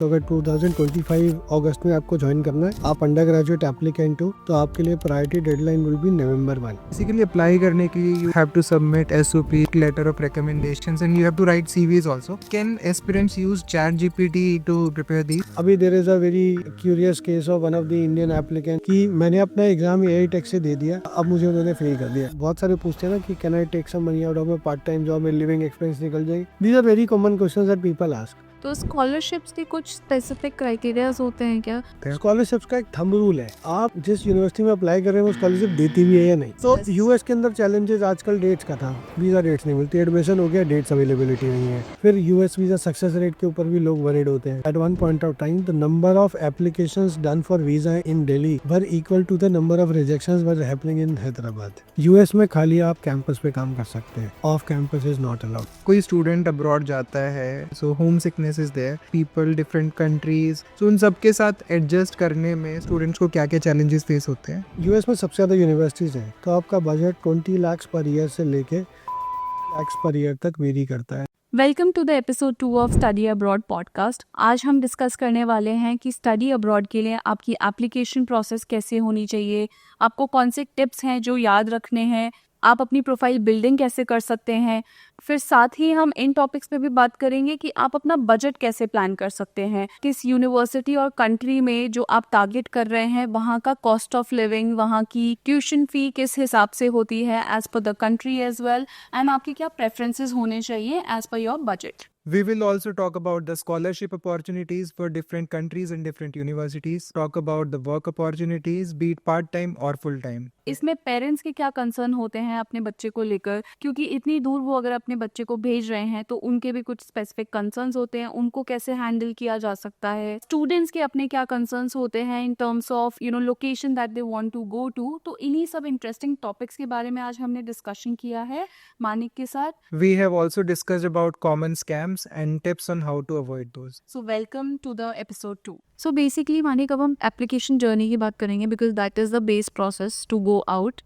तो अगर 2025 अगस्त में आपको ज्वाइन करना है, आप अंडर ग्रेजुएट एप्लीकेंट हो, तो आपके लिए priority deadline will be November 1। Basically, apply करने के लिए you have to submit SOP, letter of recommendations, and you have to write CVs also. Can aspirants use ChatGPT to prepare these? अभी there is a very curious case of one of the Indian applicant कि मैंने अपना exam AI tech से दे दिया, अब मुझे उन्होंने fail कर दिया। बहुत सारे पूछते हैं ना कि can I take some money out of my part time job, में लिविंग एक्सपेंस निकल जाएगी। These are very common questions that people ask. तो स्कॉलरशिप्स के कुछ स्पेसिफिक क्राइटेरियाज होते हैं क्या? स्कॉलरशिप्स का एक थंब रूल है, आप जिस यूनिवर्सिटी में अप्लाई कर रहे हैं वो स्कॉलरशिप देती भी है या नहीं। तो यूएस के अंदर चैलेंजेस आजकल डेट्स का था, वीजा डेट्स नहीं मिलती, एडमिशन हो गया, डेट्स अवेलेबिलिटी नहीं है। फिर यूएस वीजा सक्सेस रेट के ऊपर भी लोग वरीड होते हैं। At one point of time the number of applications done for visa in Delhi were equal to the number of rejections were happening in Hyderabad. US में खाली आप कैंपस पे काम कर सकते हैं, off campus is not allowed. कोई स्टूडेंट अब्रॉड जाता है, so homesickness is there, people different countries, so उन सबके साथ एडजस्ट करने में स्टूडेंट्स को क्या क्या चैलेंजेस फेस होते हैं? यूएस में सबसे ज्यादा यूनिवर्सिटीज हैं, तो आपका बजट 20 लाख पर ईयर से लेके लाख पर ईयर तक वेरी करता है। Welcome to the episode 2 of study abroad podcast. आज हम डिस्कस करने वाले हैं कि स्टडी अब्रॉड के लिए आपकी एप्लीकेशन प्रोसेस कैसे होनी चाहिए, आपको कौन से टिप्स हैं जो याद रखने हैं, आप अपनी प्रोफाइल बिल्डिंग कैसे कर सकते हैं। फिर साथ ही हम इन टॉपिक्स पे भी बात करेंगे कि आप अपना बजट कैसे प्लान कर सकते हैं, किस यूनिवर्सिटी और कंट्री में जो आप टारगेट कर रहे हैं वहाँ का कॉस्ट ऑफ लिविंग, वहाँ की ट्यूशन फी किस हिसाब से होती है as per the country as well, and आपकी क्या प्रेफरेंसेस होने चाहिए as per your budget. We will also talk about the scholarship opportunities for different countries and different universities, talk about the work opportunities, be it part-time or full-time. इसमें parents के क्या concern होते हैं अपने बच्चे को लेकर, क्योंकि इतनी दूर वो अगर अपने बच्चे को भेज रहे हैं तो उनके भी कुछ स्पेसिफिक कंसर्न्स होते हैं, उनको कैसे हैंडल किया जा सकता है। स्टूडेंट्स के अपने क्या कंसर्न्स होते हैं in terms of location that they want to go to. तो इन्हीं सब इंटरेस्टिंग टॉपिक्स के बारे में आज हमने डिस्कशन किया है मानिक के साथ। We have also discussed about common scams and tips on how to avoid those. So welcome to the episode 2। So basically Manik अब हम एप्लीकेशन जर्नी की बात करेंगे because that is the base process to go out.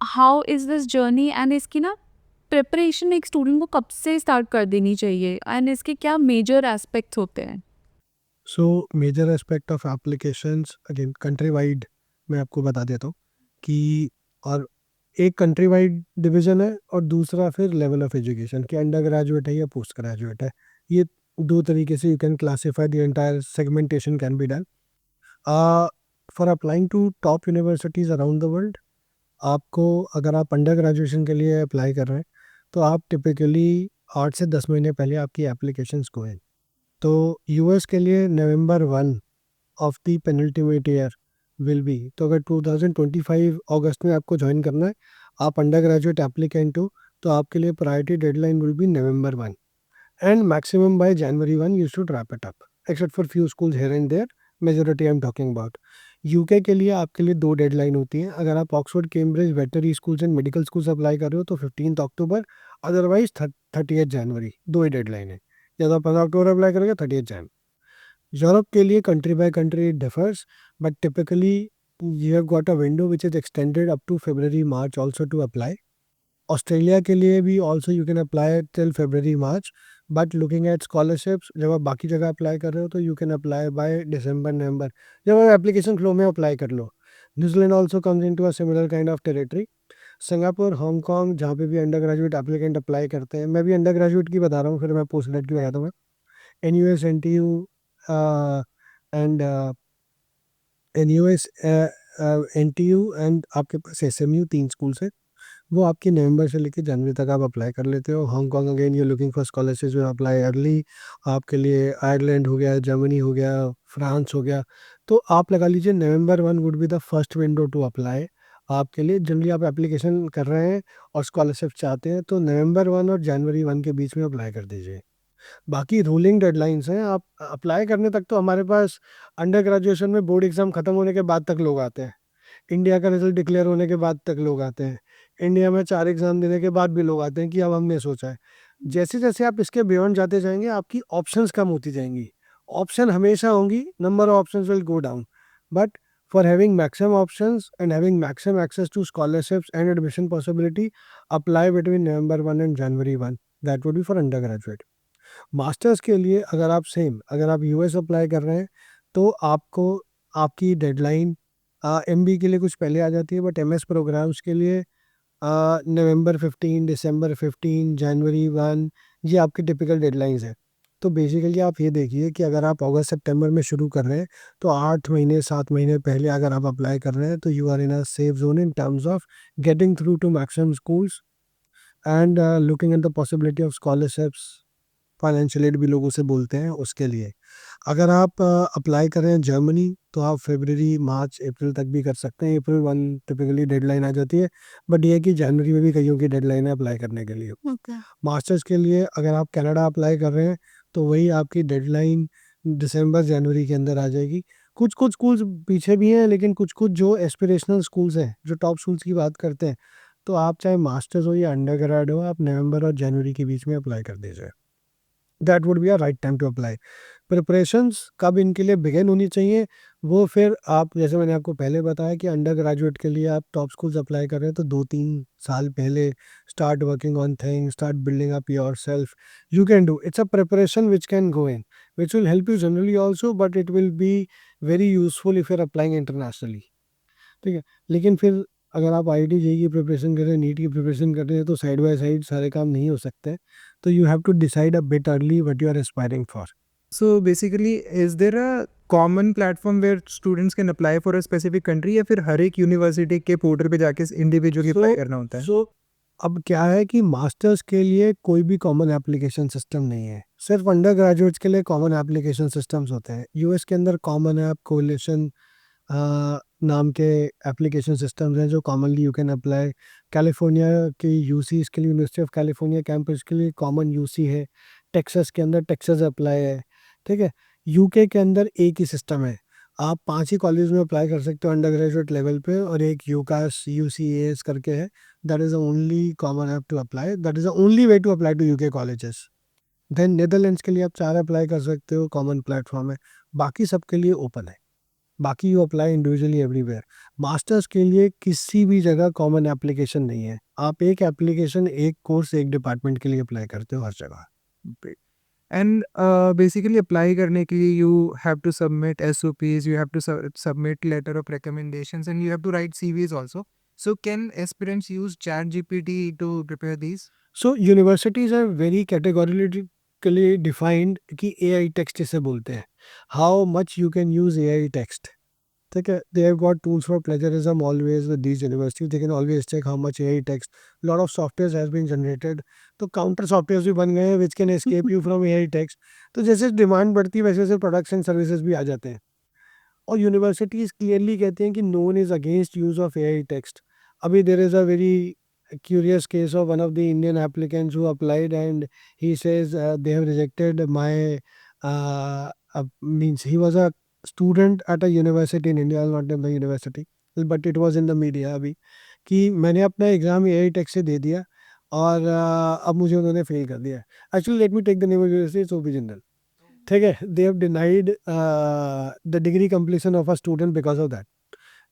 How is this journey and इसकी ना preparation एक student को कब से स्टार्ट कर देनी चाहिए एंड इसके क्या मेजर एस्पेक्ट्स होते हैं? So major aspect of applications again country wide मैं आपको बता देता हूँ कि और एक कंट्री वाइड डिवीजन है और दूसरा फिर लेवल ऑफ एजुकेशन कि अंडर ग्रेजुएट है या पोस्ट ग्रेजुएट है। ये दो तरीके से you can classify the entire segmentation can be done. For applying to top universities around the world, आपको अगर आप अंडर ग्रेजुएशन के लिए अप्लाई कर रहे हैं तो आप टिपिकली 8 से 10 महीने पहले आपकी एप्लीकेशंस को हैं। तो यूएस के लिए नवंबर 1 of the penultimate year will be, तो अगर 2025 अगस्त में आपको ज्वाइन करना है, आप अंडर ग्रेजुएट एप्लीकेंट हो, तो आपके लिए priority deadline will be November 1 and maximum by January 1 you should wrap it up except for few schools here and there, majority I am talking about. UK के लिए आपके लिए 2 डेडलाइन होती हैं। अगर आप Oxford, Cambridge, veterinary schools and medical schools apply कर रहे हो तो 15 अक्टूबर, अदरवाइज 30 जनवरी, 2 ही डेडलाइन है। या तो आप 15 अक्टूबर अप्लाई करोगे 30 जन। यूरोप के लिए country by country differs, but typically you have got a window which is extended up to February March also to apply. Australia के लिए भी also you can apply till February March, but looking at scholarships जब आप बाकी जगह apply कर रहे हो तो you can apply by December November, जब आप एप्लीकेशन फ्लो में अप्लाई कर लो। New Zealand also comes into a similar kind of territory. Singapore, Hong Kong, जहाँ पे भी अंडर ग्रेजुएट एप्लीकेंट अप्लाई करते हैं, मैं भी अंडर ग्रेजुएट की बता रहा हूँ, फिर मैं पोस्ट ग्रेजुएट की बता दूँगा। NUS, NTU and NTU and आपके पास SMU, 3 स्कूल्स है, वो आपकी नवंबर से लेकर जनवरी तक आप अप्लाई कर लेते हो। Hong Kong again you looking for scholarship में अप्लाई अर्ली, आपके लिए आयरलैंड हो गया, जर्मनी हो गया, फ्रांस हो गया। तो आप लगा लीजिए November 1 would be the first window to apply आपके लिए। जनरली आप एप्लीकेशन कर रहे हैं और स्कॉलरशिप चाहते हैं तो नवंबर 1 और जनवरी 1 के बीच में अप्लाई कर दीजिए। बाकी रूलिंग डेडलाइंस हैं, आप अप्लाई करने तक तो हमारे पास अंडर ग्रेजुएशन में बोर्ड एग्ज़ाम ख़त्म होने के बाद तक लोग आते हैं, इंडिया का रिजल्ट डिक्लेयर होने के बाद तक लोग आते हैं, इंडिया में 4 एग्ज़ाम देने के बाद भी लोग आते हैं कि अब हमने सोचा है। जैसे जैसे आप इसके बियॉन्ड जाते जाएंगे आपकी ऑप्शंस कम होती जाएंगी। ऑप्शन हमेशा होंगी, number of options will go down, but for having maximum options and having maximum access to scholarships and admission possibility, apply between November 1 and January 1, that would be for undergraduate. Masters के लिए अगर आप US apply कर रहे हैं तो आपको आपकी डेडलाइन एमबी के लिए कुछ पहले आ जाती है, बट एमएस प्रोग्राम्स के लिए नवंबर 15, दिसंबर 15, जनवरी 1, ये आपकी टिपिकल डेडलाइंस है। तो बेसिकली आप ये देखिए कि अगर आप अगस्त सितंबर में शुरू कर रहे हैं तो 8 महीने 7 महीने पहले अगर आप अप्लाई कर रहे हैं तो you are in a safe zone in terms of getting through to maximum schools and looking at the possibility of scholarships, financial aid भी लोग उसे बोलते हैं, उसके लिए। अगर आप अप्लाई कर रहे हैं जर्मनी तो आप फरवरी, मार्च, अप्रैल तक भी कर सकते हैं। अप्रैल 1 टिपिकली डेडलाइन आ जाती है, बट ये है कि जनवरी में भी कईयों की डेडलाइन है अप्लाई करने के लिए। मास्टर्स के लिए अगर आप कनाडा अप्लाई कर रहे हैं तो वही आपकी डेडलाइन दिसंबर जनवरी के अंदर आ जाएगी। कुछ कुछ स्कूल्स पीछे भी हैं, लेकिन कुछ कुछ जो एस्पिरेशनल स्कूल्स हैं, जो टॉप स्कूल्स की बात करते हैं, तो आप चाहे मास्टर्स हो या अंडर ग्रेड हो, आप नवंबर और जनवरी के बीच में अप्लाई कर दीजिए। That would be a right time to apply. Preparations कब इनके लिए बिगिन होनी चाहिए, वो फिर आप, जैसे मैंने आपको पहले बताया कि अंडर ग्रेजुएट के लिए आप टॉप स्कूल्स अप्लाई कर रहे हैं तो 2-3 साल पहले start working on things, start building up your self. You can do it's a preparation which can go in, which will help you generally also, but it will be very useful if you're applying internationally. ठीक है, लेकिन फिर अगर आप IIT JEE की preparation कर रहे हैं, नीट की प्रिपरेशन कर रहे हैं, तो साइड बाय साइड सारे काम नहीं हो सकते। तो you have to decide a bit early what you are aspiring for. So basically, is there a common platform where students can apply for a specific country या फिर हर एक यूनिवर्सिटी के पोर्टल पे जाके इंडिविजुअली अप्लाई करना होता है? सो अब क्या है कि मास्टर्स के लिए कोई भी कॉमन एप्लीकेशन सिस्टम नहीं है, सिर्फ अंडर ग्रेजुएट्स के लिए कॉमन एप्लीकेशन सिस्टम्स होते हैं। यूएस के अंदर कॉमन ऐप कोलिशन नाम के एप्लीकेशन सिस्टम्स हैं जो commonly you can apply. California के यूसी के लिए, यूनिवर्सिटी ऑफ कैलिफोर्निया कैंपस के लिए कॉमन यूसी है। टेक्सास के अंदर टेक्सास अप्लाई है। ठीक है, यूके के अंदर एक ही सिस्टम है, आप 5 ही कॉलेज में अप्लाई कर सकते हो अंडर ग्रेजुएट लेवल पे, और एक यूकास यूसीएस करके है। That is the only common app to apply, that is the only way to apply to UK colleges. Then Netherlands के लिए आप 4 अप्लाई कर सकते हो, कॉमन प्लेटफॉर्म है। बाकी सबके लिए ओपन है, बाकी you apply individually everywhere. Masters के लिए किसी भी जगह कॉमन एप्लीकेशन नहीं है, आप एक एप्लीकेशन, एक कोर्स, एक डिपार्टमेंट के लिए अप्लाई करते हो हर जगह। And basically apply करने के लिए you have to submit SOPs, you have to submit letter of recommendations, and you have to write CVs also. So can aspirants use ChatGPT to prepare these? So universities are very categorically defined कि AI text इसे बोलते हैं, how much you can use AI text. ठीक है, they have got tools for plagiarism always with these universities, they can always check how much AI text, lot of software has been generated. तो counter software भी बन गए हैं which can escape you from AI text. तो जैसे demand बढ़ती है वैसे वैसे प्रोडक्ट्स एंड सर्विसेज भी आ जाते हैं, और यूनिवर्सिटीज़ क्लियरली कहते हैं कि no one is against use of AI text. अभी there is a very curious case of one of the Indian applicants who applied, and he says they have rejected my means he was a student at a university in India, I'll not name the university, but it was in the media अभी, कि मैंने अपना exam AI tech से दे दिया और अब मुझे उन्होंने फेल कर दिया। Actually let me take the name of university, it's OP Jindal. ठीक है, they have denied the degree completion of a student because of that.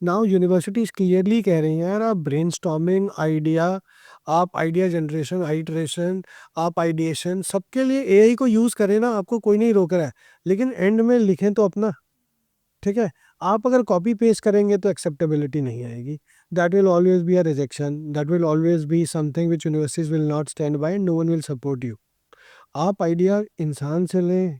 Now universities clearly कह रही हैं यार, आप ब्रेन स्टॉर्मिंग, आप आइडिया जनरेशन, आइट्रेशन, आप आइडिएशन, सबके लिए एआई को यूज़ करें ना, आपको कोई नहीं रोक रहा है, लेकिन एंड में लिखें तो अपना। ठीक है, आप अगर कॉपी पेस्ट करेंगे तो एक्सेप्टेबिलिटी नहीं आएगी, that will always be a rejection, that will always be something which universities will not stand by, no one will support you. आप आइडिया इंसान से लें,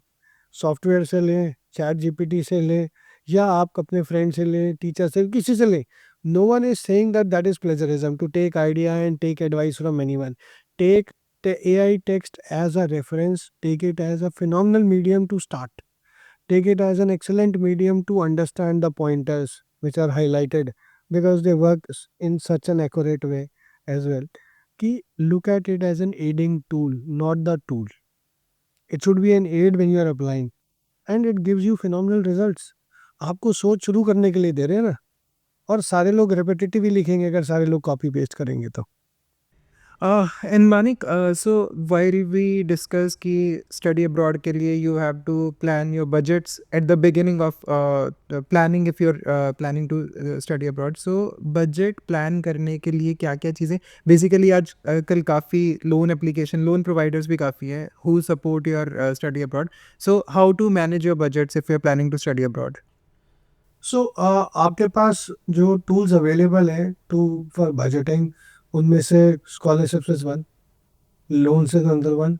सॉफ्टवेयर से लें, चैट जीपीटी से लें, या आप अपने फ्रेंड से लें, टीचर से, किसी से लें, no one is saying that that is plagiarism to take idea and take advice from anyone. Take the AI text as a reference, take it as a phenomenal medium to start, take it as an excellent medium to understand the pointers which are highlighted, because they work in such an accurate way as well, कि look at it as an aiding tool, not the tool. It should be an aid when you are applying, and it gives you phenomenal results. आपको सोच शुरू करने के लिए दे रहे हैं ना, और सारे लोग रिपीटेटिव ही लिखेंगे अगर सारे लोग कॉपी पेस्ट करेंगे तो। And Manik, so while we discuss कि study abroad के लिए you have to plan your budgets at the beginning of the planning if you're planning to study abroad. So budget plan करने के लिए क्या क्या चीज़ें basically आज कल काफ़ी loan providers भी काफ़ी हैं who support your study abroad. So how to manage your budgets if you're planning to study abroad? सो आपके पास जो टूल्स अवेलेबल हैं टू फॉर बजटिंग, उनमें से स्कॉलरशिप इज वन, लोन से नंबर वन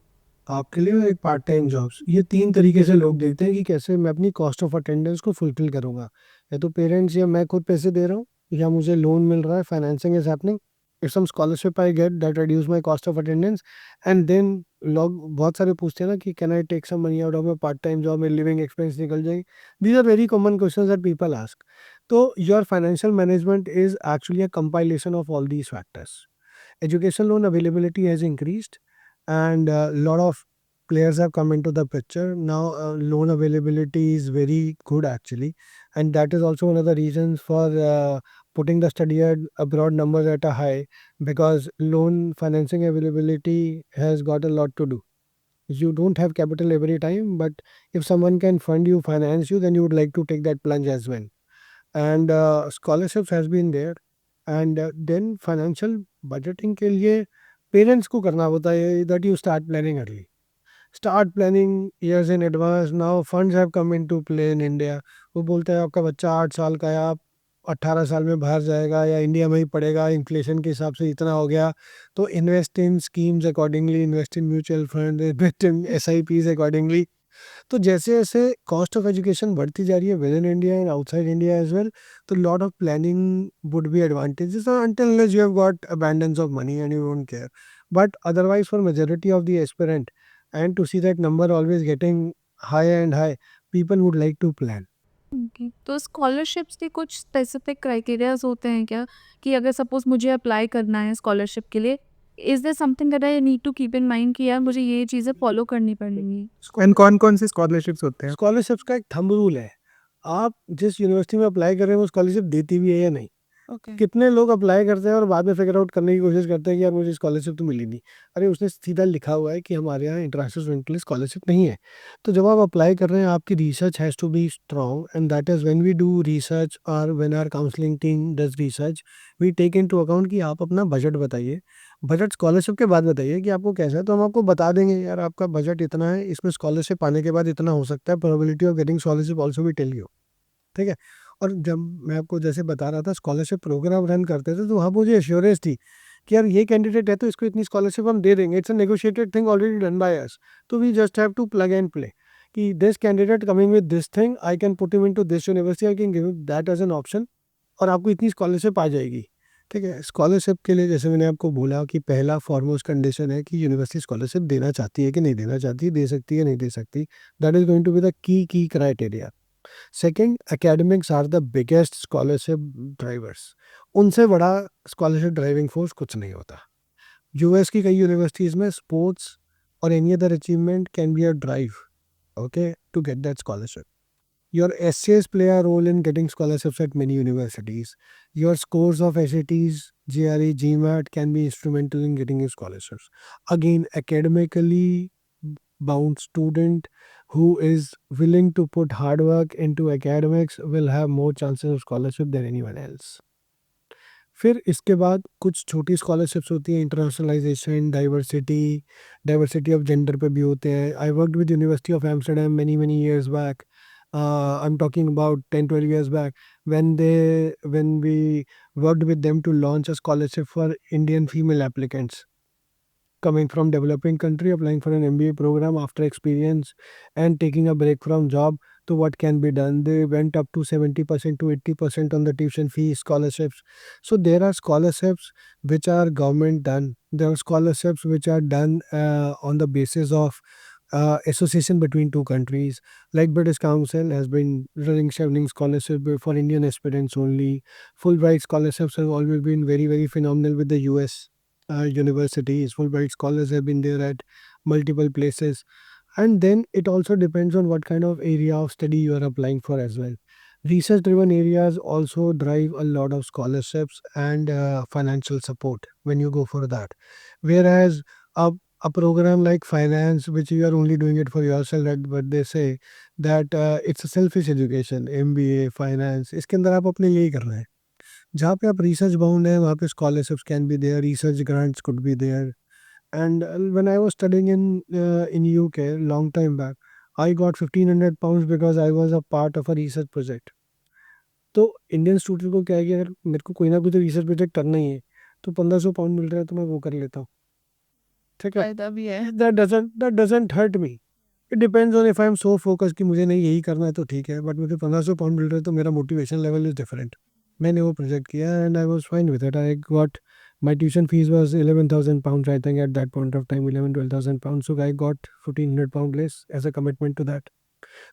आपके लिए, और एक पार्ट टाइम जॉब्स। ये 3 तरीके से लोग देखते हैं कि कैसे मैं अपनी कॉस्ट ऑफ अटेंडेंस को फुलफिल करूँगा। या तो पेरेंट्स या मैं खुद पैसे दे रहा हूँ, या मुझे लोन मिल रहा है, financing is happening, if some scholarship I get that reduce my cost of attendance. And then लोग बहुत सारे पूछते हैं ना कि can I take some money out of my part time job, मेरी लिविंग एक्सपेंस निकल जाएगी। These are very common questions that people ask. तो your financial management is actually a compilation of all these factors. Education loan availability has increased, and a lot of players have come into the picture now. Loan availability is very good actually, and that is also one of the reasons for putting the abroad numbers at a high, because loan financing availability has got a lot to do. You don't have capital every time, but if someone can fund you, finance you, then you would like to take that plunge as well. And scholarships has been there. And then financial budgeting के लिए parents को करना होता है that you start planning early, start planning years in advance. Now funds have come in to play in India. वो बोलते हैं आपका बच्चा 8 साल का है, आप 18 साल में बाहर जाएगा या इंडिया में ही पढ़ेगा, इन्फ्लेशन के हिसाब से इतना हो गया, तो invest in schemes accordingly, invest in mutual fund, invest in SIPs accordingly. तो जैसे-जैसे कॉस्ट ऑफ एजुकेशन बढ़ती जा रही है within India and outside India as well, तो lot of planning would be advantages until unless you have got abundance of money and you don't care. But otherwise for majority of the aspirant, and to see that number always getting higher and high, people would like to plan. Okay, तो scholarships के कुछ specific criterias होते हैं क्या, कि अगर suppose मुझे apply करना है स्कॉलरशिप के लिए, is there something that I need to keep in mind कि यार मुझे ये चीज़ें फॉलो करनी पड़ेंगी? And कौन-कौन से scholarships होते हैं? स्कॉलरशिप्स का एक थंब रूल है, आप जिस यूनिवर्सिटी में अप्लाई कर रहे हैं वो स्कॉलरशिप देती भी है या नहीं। ओके, कितने लोग अप्लाई करते हैं और बाद में फिगर आउट करने की कोशिश करते हैं कि यार मुझे स्कॉलरशिप तो मिली नहीं। अरे उसने सीधा लिखा हुआ है कि हमारे यहाँ इंटरनेशनल स्टूडेंट के लिए स्कॉलरशिप नहीं है। तो जब आप अप्लाई कर रहे हैं, आपकी research has to be strong, and that is when we do research और when our counselling team does research, we take into account कि आप अपना बजट बताइए। बजट स्कॉलरशिप के बाद बताइए कि आपको कैसा है, तो हम आपको बता देंगे यार आपका बजट इतना है, इसमें स्कॉलरशिप आने के बाद इतना हो सकता है, probability of getting scholarship also we tell you. ठीक है? और जब मैं आपको जैसे बता रहा था स्कॉलरशिप प्रोग्राम रन करते थे, तो वहाँ मुझे एश्योरेंस थी कि यार ये कैंडिडेट है तो इसको इतनी स्कॉलरशिप हम दे देंगे, it's a negotiated thing already done by us, तो we just have to plug and play कि this candidate coming with this thing, I can put him into this university, I can give that as an option, और आपको इतनी scholarship आ जाएगी। ठीक है? Scholarship के लिए जैसे मैंने आपको बोला कि पहला फॉरमोस्ट कंडीशन है कि यूनिवर्सिटी स्कॉलरशिप देना चाहती है कि नहीं देना चाहती, दे सकती है नहीं दे सकती, that is going to be the key criteria. Second, academics are the biggest scholarship drivers. उनसे बड़ा स्कॉलरशिप ड्राइविंग फोर्स कुछ नहीं होता। यूएस की कई यूनिवर्सिटीज़ में स्पोर्ट्स और any other achievement can be a drive, okay, to get that scholarship. Your essays play a role in getting scholarships at many universities. Your scores of SATs, GRE, GMAT can be instrumental in getting you scholarships. Again, academically bound student who is willing to put hard work into academics will have more chances of scholarship than anyone else. फिर इसके बाद कुछ छोटी scholarships होती हैं, internationalisation, diversity, diversity of gender पे भी होते हैं। I worked with university of Amsterdam many years back, I am talking about 10-12 years back, when we worked with them to launch a scholarship for Indian female applicants coming from developing country, applying for an MBA program after experience and taking a break from job. So what can be done? They went up to 70% to 80% on the tuition fee scholarships. So there are scholarships which are government done. There are scholarships which are done on the basis of association between two countries. Like British Council has been running Chevening scholarship for Indian aspirants only. Fulbright scholarships have always been very phenomenal with the US universities. Fulbright scholars have been there at multiple places. And then it also depends on what kind of area of study you are applying for as well. research driven areas also drive a lot of scholarships and financial support when you go for that, whereas a program like finance, which you are only doing it for yourself, but they say that it's a selfish education, MBA finance, इसके अंदर आप अपने लिए ही कर रहे हैं. जहाँ पे आप रिसर्च बाउंड है वहाँ पे scholarships can be there, research grants could be there. And when I was studying in UK long time back, I got 1500 pounds because I was a part of a research project. तो Indian student को क्या है कि अगर मेरे को कोई ना कोई तो रिसर्च प्रोजेक्ट करना ही है, तो 1500 पाउंड मिल रहा है तो मैं वो कर लेता हूँ. ठीक है, फायदा भी है. that doesn't hurt me. It depends on if I am so focused कि मुझे नहीं यही करना है तो ठीक है, बट मुझे 1500 पाउंड मिल रहा है तो मेरा मोटिवेशन लेवल इज डिफरेंट. मैंने वो प्रोजेक्ट किया and I was fine with it. I got my tuition fees was 11,000 pounds I think at that point of time, 11-12,000 pounds, so I got 1,400 pound less as a commitment to that.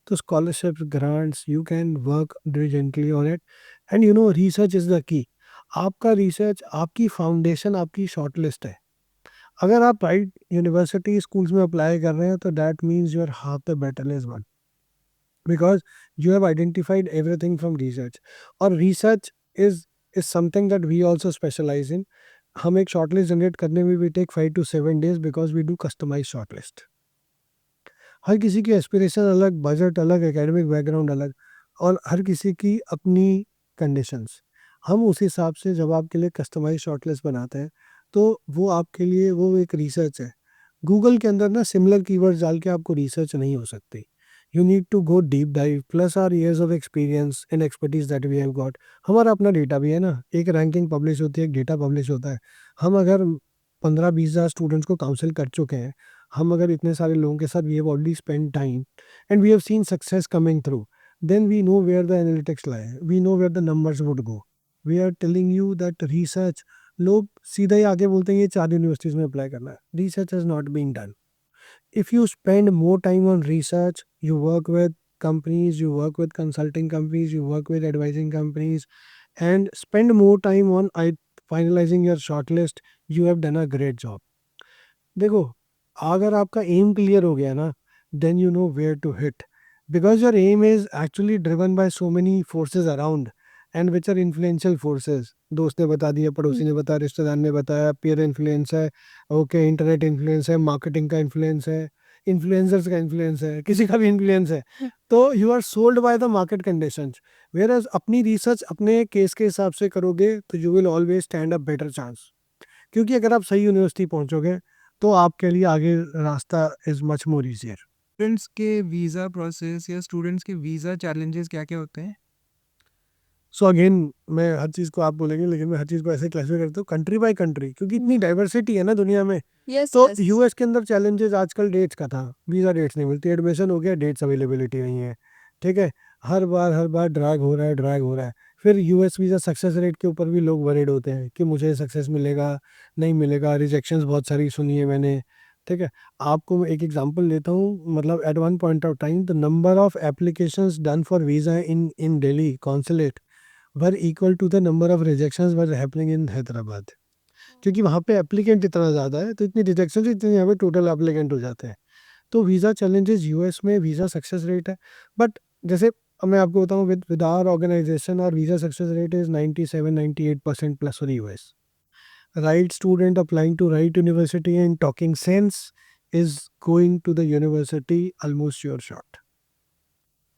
So scholarships, grants, you can work diligently on it. And research is the key. आपका research, आपकी foundation, आपकी short list है. अगर आप right university schools में apply कर रहे हैं तो that means your half the battle is won, because you have identified everything from research. और research is something that we also specialize in. हम एक शॉर्ट लिस्ट जनरेट करने में भी take 5 to 7 days because we do customize short list. हर किसी की एस्पिरेशन अलग, बजट अलग, एकेडमिक बैकग्राउंड अलग, और हर किसी की अपनी कंडीशंस. हम उस हिसाब से जब आपके लिए कस्टमाइज शॉर्ट लिस्ट बनाते हैं तो वो आपके लिए वो एक रिसर्च है. गूगल के अंदर ना सिमिलर कीवर्ड्स डाल के आपको रिसर्च नहीं हो सकती. You need to go deep dive plus our years of experience and expertise that we have got. हमारा अपना डेटा भी है ना, एक रैंकिंग पब्लिश होती है, एक डेटा पब्लिश होता है. हम अगर 15-20 हज़ार स्टूडेंट्स को काउंसिल कर चुके हैं, हम अगर इतने सारे लोगों के साथ we have already spend time and we have seen success coming through, then we know where the analytics lie, we know where the numbers would go. We are telling you that research, लोग सीधा ही आगे बोलते हैं ये 4 universities में apply करना है. Research has not been done. If you spend more time on research, you work with companies, you work with consulting companies, you work with advising companies, and spend more time on finalizing your shortlist, you have done a great job. देखो, अगर आपका M clear हो गया ना, then you know where to hit. Because your aim is actually driven by so many forces around and which are influential forces. दोस्त ने बता दिया, पड़ोसी ने बताया, रिश्तेदार ने बताया, पीयर इन्फ्लुएंस है, ओके, इंटरनेट इन्फ्लुएंस है, मार्केटिंग का इन्फ्लुएंस है, इन्फ्लुएंसर्स का इन्फ्लुएंस है, किसी का भी इन्फ्लुएंस है. तो you are sold by the market conditions. Where अपनी रिसर्च अपने केस के हिसाब से करोगे तो you will always stand a better chance. क्योंकि अगर आप सही यूनिवर्सिटी पहुंचोगे तो आपके लिए आगे रास्ता is much more easier. Students के वीज़ा प्रोसेस या स्टूडेंट्स के वीज़ा चैलेंजेस क्या-क्या होते हैं? सो अगेन मैं हर चीज़ को आप बोलेंगे, लेकिन मैं हर चीज़ को ऐसे क्लासिफाई करता हूँ कंट्री बाय कंट्री, क्योंकि इतनी डाइवर्सिटी है ना दुनिया में. यस, तो यस. यूएस के अंदर चैलेंजेस आजकल डेट्स का था. वीज़ा डेट्स नहीं मिलती, एडमिशन हो गया, डेट्स अवेलेबिलिटी नहीं है. ठीक है, हर बार ड्रैग हो रहा है. फिर यूएस वीज़ा सक्सेस रेट के ऊपर भी लोग वरीड होते हैं कि मुझे सक्सेस मिलेगा नहीं मिलेगा. रिजेक्शंस बहुत सारी सुनी है मैंने. ठीक है, आपको मैं एक एग्जांपल देता हूँ. मतलब at one point of time the number of applications done for visa in Delhi consulate were equal to the number of rejections were happening in Hyderabad. क्योंकि वहाँ पे एप्लीकेंट इतना ज़्यादा है तो इतनी रिजेक्शन इतने यहाँ पे टोटल एप्लीकेंट हो जाते हैं. तो वीज़ा चैलेंजेस यूएस में वीज़ा सक्सेस रेट है. बट जैसे अब मैं आपको बताऊँ विद आवर ऑर्गेनाइजेशन और visa success rate is 97-98% plus for US. Right student applying to right university in talking sense is going to the university almost your shot.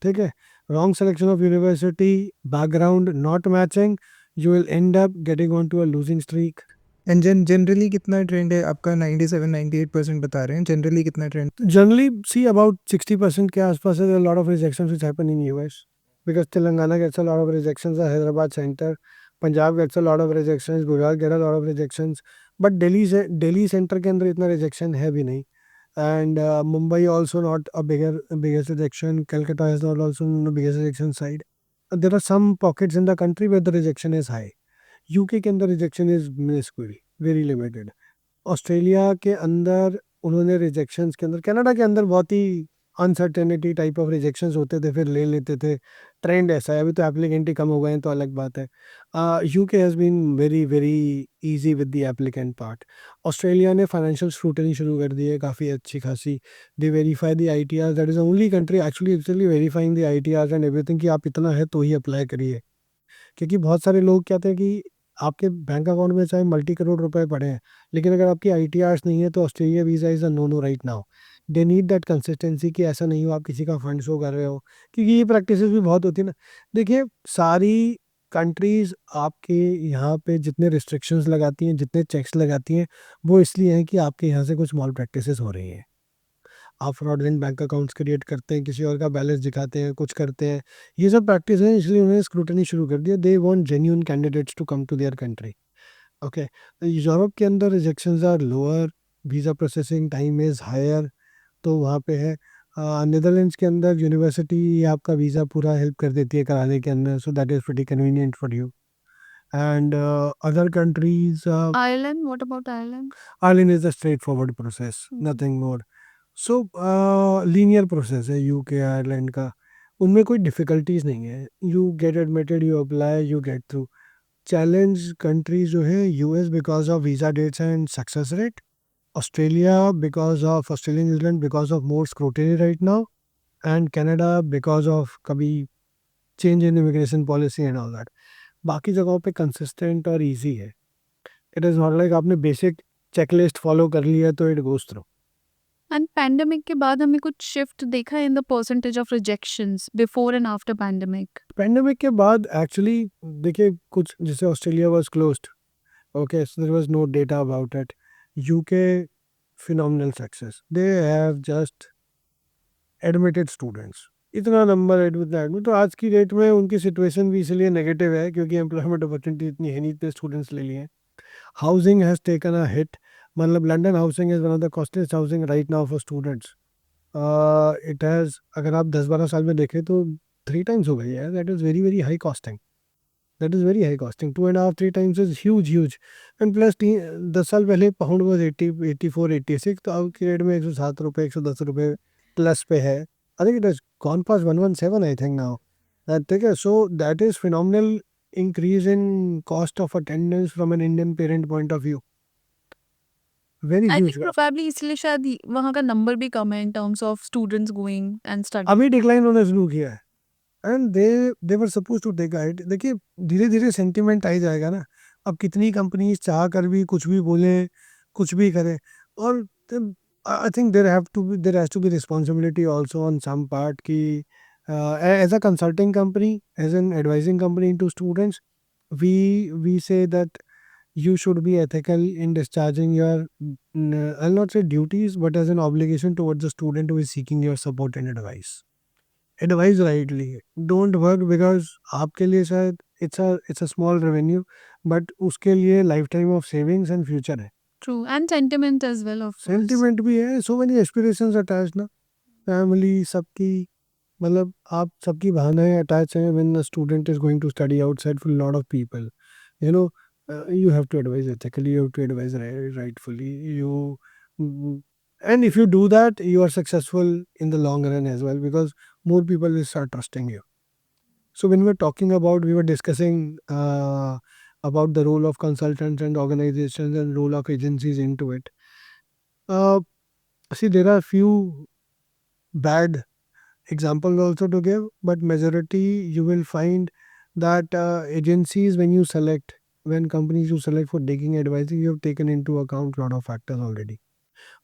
ठीक है, wrong selection of university, background not matching, you will end up getting onto a losing streak. And generally कितना trend है आपका? 97-98% बता रहे हैं, generally कितना trend? Generally, see about 60% के आसपास है. There are a lot of rejections which happen in US because Telangana gets a lot of rejections, the Hyderabad center, Punjab gets a lot of rejections, Gujarat get a lot of rejections, but Delhi center के अंदर इतना rejection है भी नहीं. And Mumbai also not a biggest rejection. Calcutta is not also on the biggest rejection side. There are some pockets in the country where the rejection is high. UK के अंदर rejection is minuscule, very limited. Australia के अंदर उन्होंने rejections के अंदर, Canada के अंदर बहुत ही अनसर्टेनिटी टाइप ऑफ रिजेक्शंस होते थे, फिर ले लेते थे। ट्रेंड ऐसा है, अभी तो एप्लीकेंट ही कम हो गए हैं तो अलग बात है। UK has been very very easy with the applicant part. Australia ने फाइनेंशियल स्क्रूटनी शुरू कर दी है काफ़ी अच्छी खासी। They verify the ITR, that is the only country actually verifying the ITRs and everything कि आप इतना है तो ही अप्लाई करिए। क्योंकि बहुत सारे लोग कहते हैं कि आपके बैंक अकाउंट में चाहे मल्टी करोड़ रुपए पड़े हैं, लेकिन अगर आपकी ITRs नहीं है तो Australia visa is a no no right now. They need that consistency कि ऐसा नहीं हो आप किसी का फंड शो कर रहे हो, क्योंकि ये प्रैक्टिसेस भी बहुत होती है ना। देखिए, सारी कंट्रीज़ आपके यहाँ पे जितने रिस्ट्रिक्शंस लगाती हैं, जितने चेक्स लगाती हैं, वो इसलिए हैं कि आपके यहाँ से कुछ मॉल प्रैक्टिसेस हो रही हैं। आप फ्रॉडलेंट बैंक अकाउंट्स क्रिएट करते हैं, किसी और का बैलेंस दिखाते हैं, कुछ करते हैं। ये सब प्रैक्टिस है, इसलिए उन्होंने स्क्रूटनी शुरू कर दिया। They want genuine candidates to come to their country. Okay, Europe के अंदर rejections are lower, visa processing time is higher, तो वहाँ पे है। नीदरलैंड्स के अंदर यूनिवर्सिटी आपका वीज़ा पूरा हेल्प कर देती है कराने के अंदर, so that is pretty convenient for you. And other countries, Ireland, what about Ireland? Ireland is a straightforward process, Mhm. nothing more. So linear process है यूके आयरलैंड का, उनमें कोई डिफ़िकल्टीज़ नहीं है। You get admitted, you apply, you get through. Challenge countries जो है US because of visa dates and success rate, Australia because of Australia New Zealand because of more scrutiny right now, and Canada because of कभी change in immigration policy and all that. बाकी जगहों पे consistent और easy है। It is not like आपने basic checklist follow कर लिया तो it goes through. And pandemic के बाद हमें कुछ शिफ्ट देखा है in the percentage of rejections before and after pandemic? Pandemic के बाद एक्चुअली देखिए, कुछ जैसे Australia was closed, okay, so there was no data about it. UK phenomenal success, they have just admitted students, इतना number admit. तो आज की date में उनकी सिचुएशन भी इसलिए नेगेटिव है क्योंकि एम्प्लॉयमेंट अपॉर्चुनिटी इतनी है नहीं, इतने स्टूडेंट्स ले लिए हैं। Housing has taken a hit, मतलब London housing is one of the costliest housing right now for students. It has, अगर आप 10-12 साल में देखें तो 3 टाइम्स हो गई है। That is very very high costing, that is very high costing, 2.5-3 times is huge. And plus 10 साल पहले पाउंड वॉज 80, 84, 86, तो अब की रेट में 107 रुपये, 110 रुपये प्लस पे है। I think it is gone pass 117 I think now. ठीक है, so that is phenomenal increase in cost of attendance from an Indian parent point of view, very I huge. Think probably इसलिए शायद वहाँ का number भी कम है in terms of students going and study. अभी डिक्लाइन होना शुरू किया है, and they were suppose to take it. देखिए, धीरे धीरे सेंटिमेंट आ ही जाएगा ना। अब कितनी कंपनीज चाह कर भी कुछ भी बोले, कुछ भी करें, और I think there has to be responsibility also on some part की as a consulting company, as an advising company to students, we say that you should be ethical in discharging your I'll not say duties, but as an obligation towards the student who is seeking your support and advice rightly. Don't work because आपके लिए शायद it's a small revenue, but उसके लिए lifetime of savings and future है। True, and sentiment as well of course. Sentiment भी है, so many aspirations attached ना, family सबकी, मतलब आप सबकी भावनाएं अटैच हैं when a student is going to study outside for a lot of people, you know. You have to advise ethically, you have to advise rightfully, and if you do that, you are successful in the long run as well, because more people will start trusting you. So when we were discussing about the role of consultants and organizations and role of agencies into it. uh, See, there are few bad examples also to give, but majority you will find that agencies, when companies you select for taking advice, you have taken into account lot of factors already.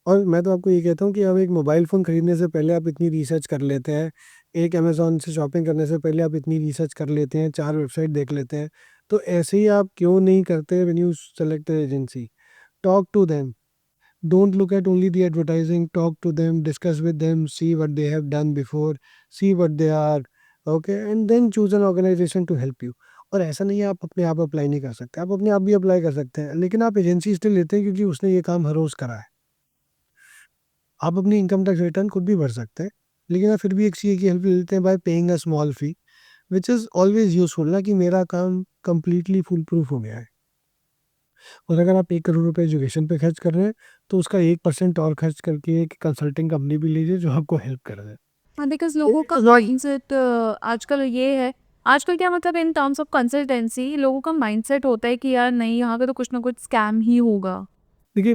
और मैं तो आपको ये कहता हूँ कि अब एक मोबाइल फ़ोन खरीदने से पहले आप इतनी रिसर्च कर लेते हैं, एक अमेज़ॉन से शॉपिंग करने से पहले आप इतनी रिसर्च कर लेते हैं, 4 वेबसाइट देख लेते हैं, तो ऐसे ही आप क्यों नहीं करते when you select agency? Talk to them, don't look at only the advertising, talk to them, discuss with them, see what they have done before, see what they are, okay, and then choose an organization to help you. और ऐसा नहीं है आप अपने आप apply नहीं कर सकते, आप अपने आप भी अप्लाई कर सकते हैं, लेकिन आप एजेंसी इसलिए लेते हैं क्योंकि उसने ये काम हर रोज़ करा है। आप अपनी इनकम टैक्स रिटर्न खुद भी भर सकते हैं, लेकिन आप फिर भी एक सीए की हेल्प लेते हैं bye paying a small fee, which is always useful ना, कि मेरा काम कम्प्लीटली फुल प्रूफ हो गया है। और अगर आप 1 करोड़ रुपए एजुकेशन पे खर्च कर रहे हैं, तो उसका 1% और खर्च करके एक कंसल्टिंग कंपनी भी लीजिए जो आपको हेल्प कर दे। हाँ, बिकॉज़ लोगों का माइंडसेट आजकल ये है, आजकल क्या मतलब इन टर्म्स ऑफ कंसल्टेंसी लोगों का माइंडसेट होता है कि यार नहीं, यहाँ पे तो कुछ ना कुछ स्कैम ही होगा। देखिए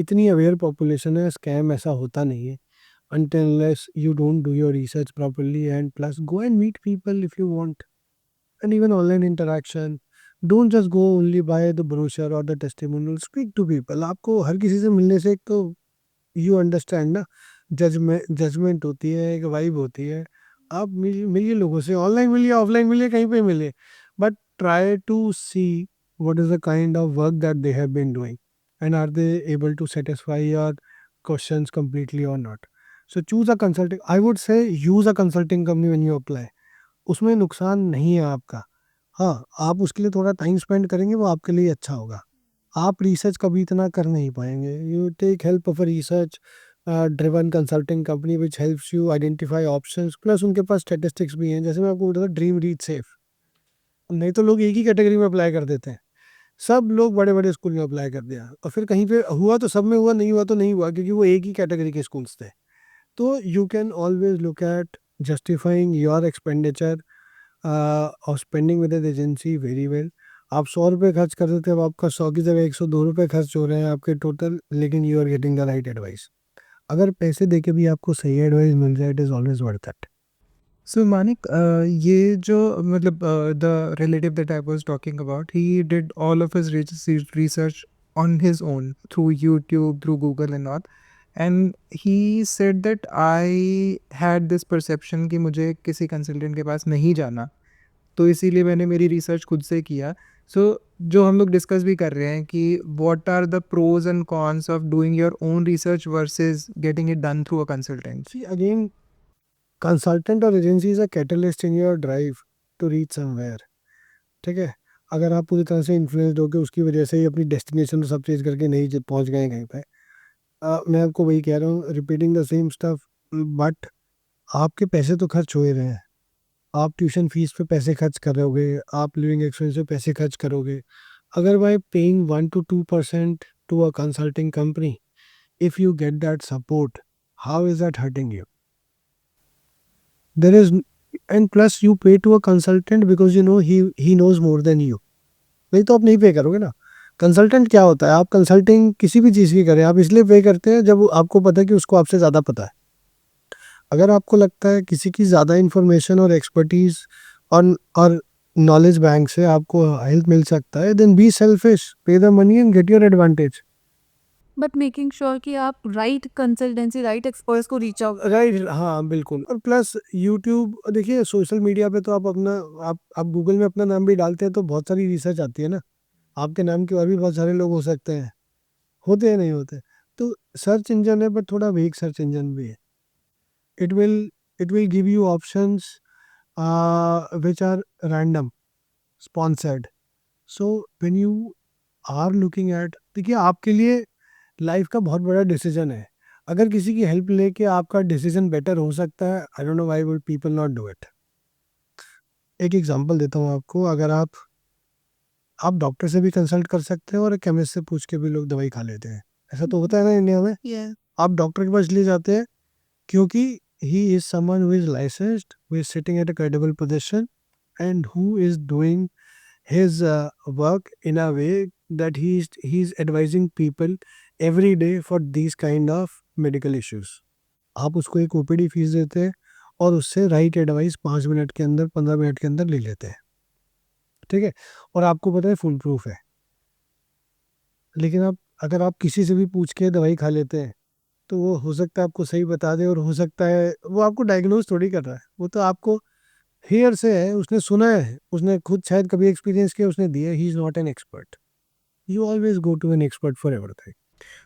इतनी अवेयर पॉपुलेशन है, स्कैम ऐसा होता नहीं है until unless you don't do your research properly, and plus go and meet people if you want, and even online interaction. Don't just go only by the brochure or the testimonial. Speak to people. आपको हर किसी से मिलने से एक तो you understand ना, judgement होती है, एक वाइब होती है। आप मिलिए लोगों से, ऑनलाइन मिलिए, ऑफलाइन मिलिए, कहीं पे मिलिए, but try to see what is the kind of work that they have been doing, and are they able to satisfy your questions completely or not. So choose a consulting, I would say use a consulting company when you apply. उसमें नुकसान नहीं है आपका। हाँ, आप उसके लिए थोड़ा टाइम स्पेंड करेंगे, वो आपके लिए अच्छा होगा। आप रिसर्च कभी इतना कर नहीं पाएंगे। You take help of a research driven consulting company which helps you identify options, plus उनके पास स्टैटिस्टिक्स भी हैं। जैसे मैं आपको बोल रहा था ड्रीम रीच सेफ, नहीं तो लोग एक ही कैटेगरी में अप्लाई कर देते हैं। सब लोग बड़े बड़े स्कूल में अप्लाई कर दिया, और फिर कहीं पे हुआ तो सब में हुआ, नहीं हुआ तो नहीं हुआ, क्योंकि वो एक ही कैटेगरी के स्कूल्स थे। तो you can always look at justifying your expenditure और spending with agency very well. आप 100 रुपये खर्च कर देते हैं, अब आपका 100 की जगह 102 रुपये खर्च हो रहे हैं आपके टोटल, लेकिन you are getting the right advice. अगर पैसे दे के भी आपको सही एडवाइस मिल जाए, it is always worth it. So Manik, ये जो मतलब the relative that I was talking about, he did all of his research on his own through YouTube, through Google and all. And he said that I had this perception कि मुझे किसी consultant के पास नहीं जाना, तो इसीलिए मैंने मेरी रिसर्च खुद से किया। सो जो हम लोग डिस्कस भी कर रहे हैं कि what are the pros and cons of doing your own research versus getting it done through a consultant. See again, consultant और agency is a catalyst in your drive to reach somewhere. ठीक है, अगर आप पूरी तरह से influenced होकर उसकी वजह से ही अपनी डेस्टिनेशन सब चीज़ करके नहीं पहुंच गए कहीं पे, मैं आपको वही कह रहा हूँ, repeating the same stuff, but आपके पैसे तो खर्च हो ही रहे हैं। आप ट्यूशन फीस पे पैसे खर्च कर रहे होगे, आप लिविंग एक्सपेंस पे पैसे खर्च करोगे। अगर by paying 1 to 2% to a consulting company, if you get that support, how is that hurting you? There is, and plus you pay to a consultant because you know he knows more than you. नहीं तो आप नहीं पे करोगे ना। Consultant क्या होता है, आप कंसल्टिंग किसी भी चीज़ की करें, आप इसलिए पे करते हैं जब आपको पता है कि उसको आपसे ज़्यादा पता है। अगर आपको लगता है किसी की ज़्यादा इन्फॉर्मेशन और एक्सपर्टीज और नॉलेज बैंक से आपको हेल्प मिल सकता है, देन बी सेल्फिश, पे the money and get your advantage. But making sure कि आप राइट कंसल्टेंसी, राइट एक्सपर्ट्स को रीच आउट। राइट, हाँ बिल्कुल। और प्लस यूट्यूब, देखिए सोशल मीडिया पे तो आप अपना, आप गूगल में अपना नाम भी डालते हैं तो बहुत सारी रिसर्च आती है ना। आपके नाम के और भी बहुत सारे लोग हो सकते हैं, होते हैं नहीं होते। तो सर्च इंजन है, बट थोड़ा वीक सर्च इंजन भी है। It will it will give you options which are random, sponsored. So when you are looking at, देखिए आपके लिए लाइफ का बहुत बड़ा डिसीजन है। अगर किसी की हेल्प लेके आपका डिसीजन बेटर हो सकता है, I don't know why would people not do it. एक एग्जांपल देता हूँ आपको। अगर आप डॉक्टर से भी कंसल्ट कर सकते हैं, और केमिस्ट से पूछ के भी लोग दवाई खा लेते हैं। ऐसा तो होता है ना इंडिया में। Yeah. आप डॉक्टर के पास ले जाते हैं क्योंकि he is someone who is licensed, who is sitting at a credible position, and who is doing his work in a way that he's advising people every day for these kind of medical issues. आप उसको एक OPD fees देते हैं, और उससे right advice 5 minute के अंदर, 15 minute के अंदर ले लेते हैं। ठीक है, और आपको पता है फुल प्रूफ है। लेकिन अगर आप किसी से भी पूछ के दवाई खा लेते हैं, तो वो हो सकता है आपको सही बता दे, और हो सकता है वो आपको डायग्नोज थोड़ी कर रहा है, वो तो आपको हेयर से है, उसने सुना है, उसने खुद शायद कभी एक्सपीरियंस किया, उसने दिया। He is not an expert. You always go to an expert for everything.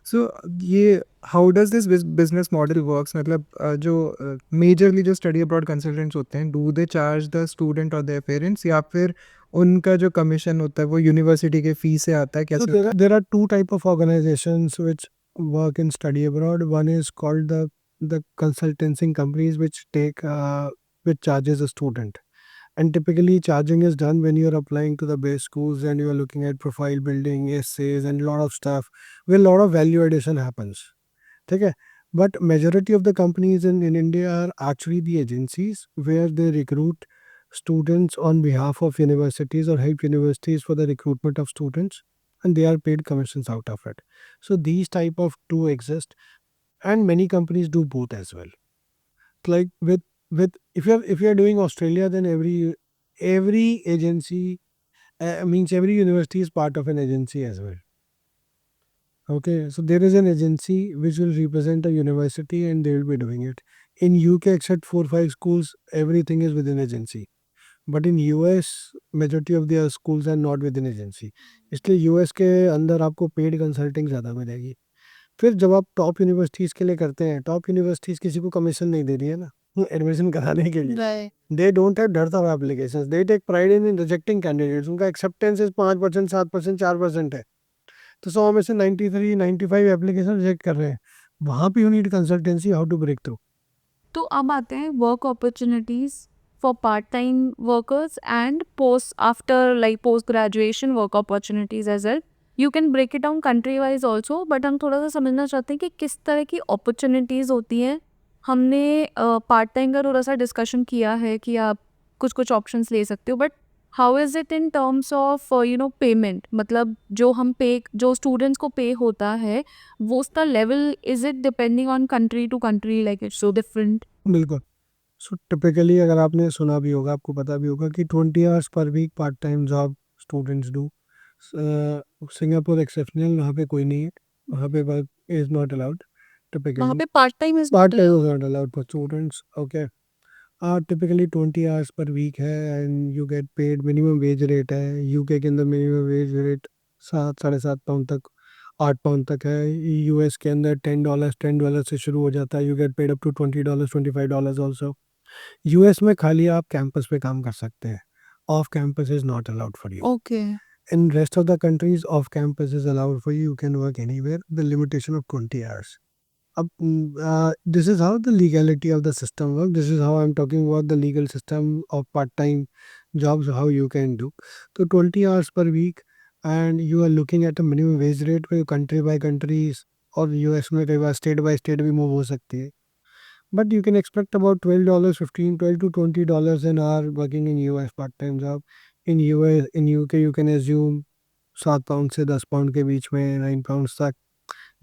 So ये how does this business model works, मतलब जो मेजरली जो स्टडी अब्रॉड कंसल्टेंट्स होते हैं, do they charge the student और देयर पेरेंट्स, या फिर उनका जो कमीशन होता है वो यूनिवर्सिटी के फी से आता है, So कैसे? there are two type of organizations which work in study abroad. One is called the consulting companies which take which charges a student. And typically charging is done when you're applying to the best schools and you're looking at profile building, essays and a lot of stuff where a lot of value addition happens. Okay? But majority of the companies in India are actually the agencies where they recruit students on behalf of universities or help universities for the recruitment of students, and they are paid commissions out of it. So these type of two exist, and many companies do both as well. Like with if you're doing Australia, then every agency means every university is part of an agency as well. Okay, so there is an agency which will represent a university and they will be doing it. In UK, except 4 5 schools, everything is within agency. But in US, majority of the schools are not within agency. इसलिए US के अंदर आपको paid consulting ज़्यादा मिलेगी. फिर जब आप top universities के लिए करते हैं, टॉप यूनिवर्सिटीज़ किसी को कमीशन नहीं दे रही है ना एडमिशन कराने के लिए. Right. They don't have depth of applications, they take pride in rejecting candidates. उनका एक्सेप्टेंस 5% 7% 4% है. तो 100 में से 93 95 एप्लीकेशन रिजेक्ट कर रहे हैं. वहाँ पे you need consultancy how to break through. तो अब आते हैं work opportunities for part time workers and post after like post graduation work opportunities as well. You can break it down country wise also, but हम थोड़ा सा समझना चाहते हैं कि किस तरह की अपॉर्चुनिटीज़ होती हैं. हमने पार्ट टाइम का थोड़ा सा डिस्कशन किया है कि आप कुछ कुछ ऑप्शंस ले सकते हो, but how is it in terms of payment. मतलब जो स्टूडेंट्स को पे होता है वो उसका level, is it depending on country to country, like it's so different. बिल्कुल. सो टिपिकली अगर आपने सुना भी होगा, आपको पता भी होगा कि 20 hours per week part time job students do. Singapore exceptional, वहाँ पे कोई नहीं है. वहाँ पे वर्क इज नॉट अलाउड. वहाँ टिपिकली पे part time is part time is not allowed for students. Okay. Typically 20 hours per week है and you get paid. Minimum wage rate है यूके के अंदर. मिनिमम वेज रेट 7 साढ़े 7 pound तक, 8 pound तक है. यूएस के अंदर $10 से शुरू हो जाता है. You get paid up to $20 $25 also. US में खाली आप कैंपस पे काम कर सकते हैं. Off campus is not allowed for you. Okay. In rest of the countries, off campus is allowed for you. You can work anywhere. The limitation of 20 hours. This is how the legality of the system works. This is how I'm talking about the legal system of part-time jobs, how you can do. So 20 hours per week, and you are looking at a minimum wage rate where country by countries और US में कई बार state by state भी move हो सकती है. But you can expect about $12, 15, $12 to $20 an hour working in US part-time job. In US, in UK, you can assume 7 pound से 10 pound के बीच में, 9 pounds तक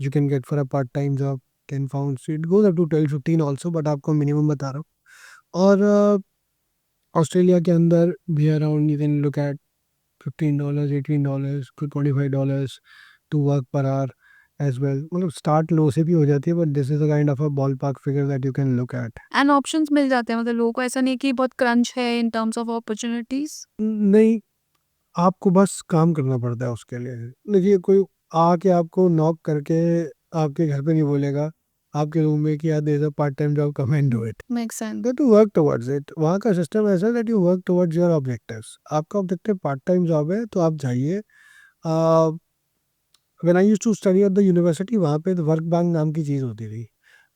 you can get for a part-time job. 10 pounds, it goes up to 12 15 also, but आपको minimum बता रहा हूँ. और ऑस्ट्रेलिया के अंदर भी around you can look at $15, $18 to $25 to work per hour as well. मतलब स्टार्ट लो से भी हो जाती है, but this is a kind of a ball park figure that you can look at. And options मिल जाते हैं, मतलब लोगों को ऐसा नहीं कि बहुत क्रंच है इन टर्म्स ऑफ अपॉर्चुनिटीज. नहीं, आपको बस काम करना पड़ता है उसके लिए. देखिए, कोई आके आपको नॉक करके आपके घर पे नहीं बोलेगा आपके रूम में कि यार there is a part time job, come and do it. Make sense. Go to work towards it. वहाँ का सिस्टम ऐसा है that you work towards your objectives. आपका ऑब्जेक्टिव पार्ट टाइम जॉब है तो आप जाइए. When I used to study at the university, वहाँ पे वर्क बैंक नाम की चीज़ होती थी.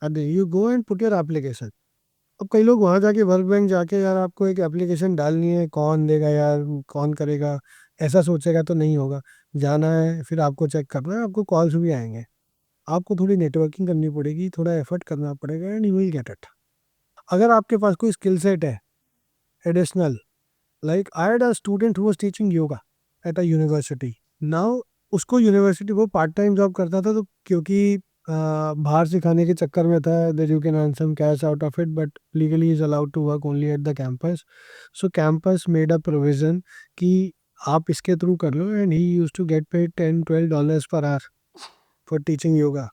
And you go and put your application. अब कई लोग वहाँ जाके वर्क बैंक जाके यार आपको एक एप्लीकेशन डालनी है, कौन देगा यार, कौन करेगा, ऐसा सोचेगा तो नहीं होगा. जाना है, फिर आपको चेक करना है, आपको कॉल्स भी आएंगे, आपको थोड़ी नेटवर्किंग करनी पड़ेगी, थोड़ा एफर्ट करना पड़ेगा and you will get it. अगर आपके पास कोई स्किल सेट है additional, like I had a student who was teaching yoga at a university. Now उसको यूनिवर्सिटी, वो पार्ट टाइम जॉब करता था, तो क्योंकि बाहर सिखाने के चक्कर में था that you can earn some cash out of it, but legally is allowed to work only at the campus. So campus made a provision कि आप इसके थ्रू कर लो, and he used to get paid $10-12 per hour for teaching yoga.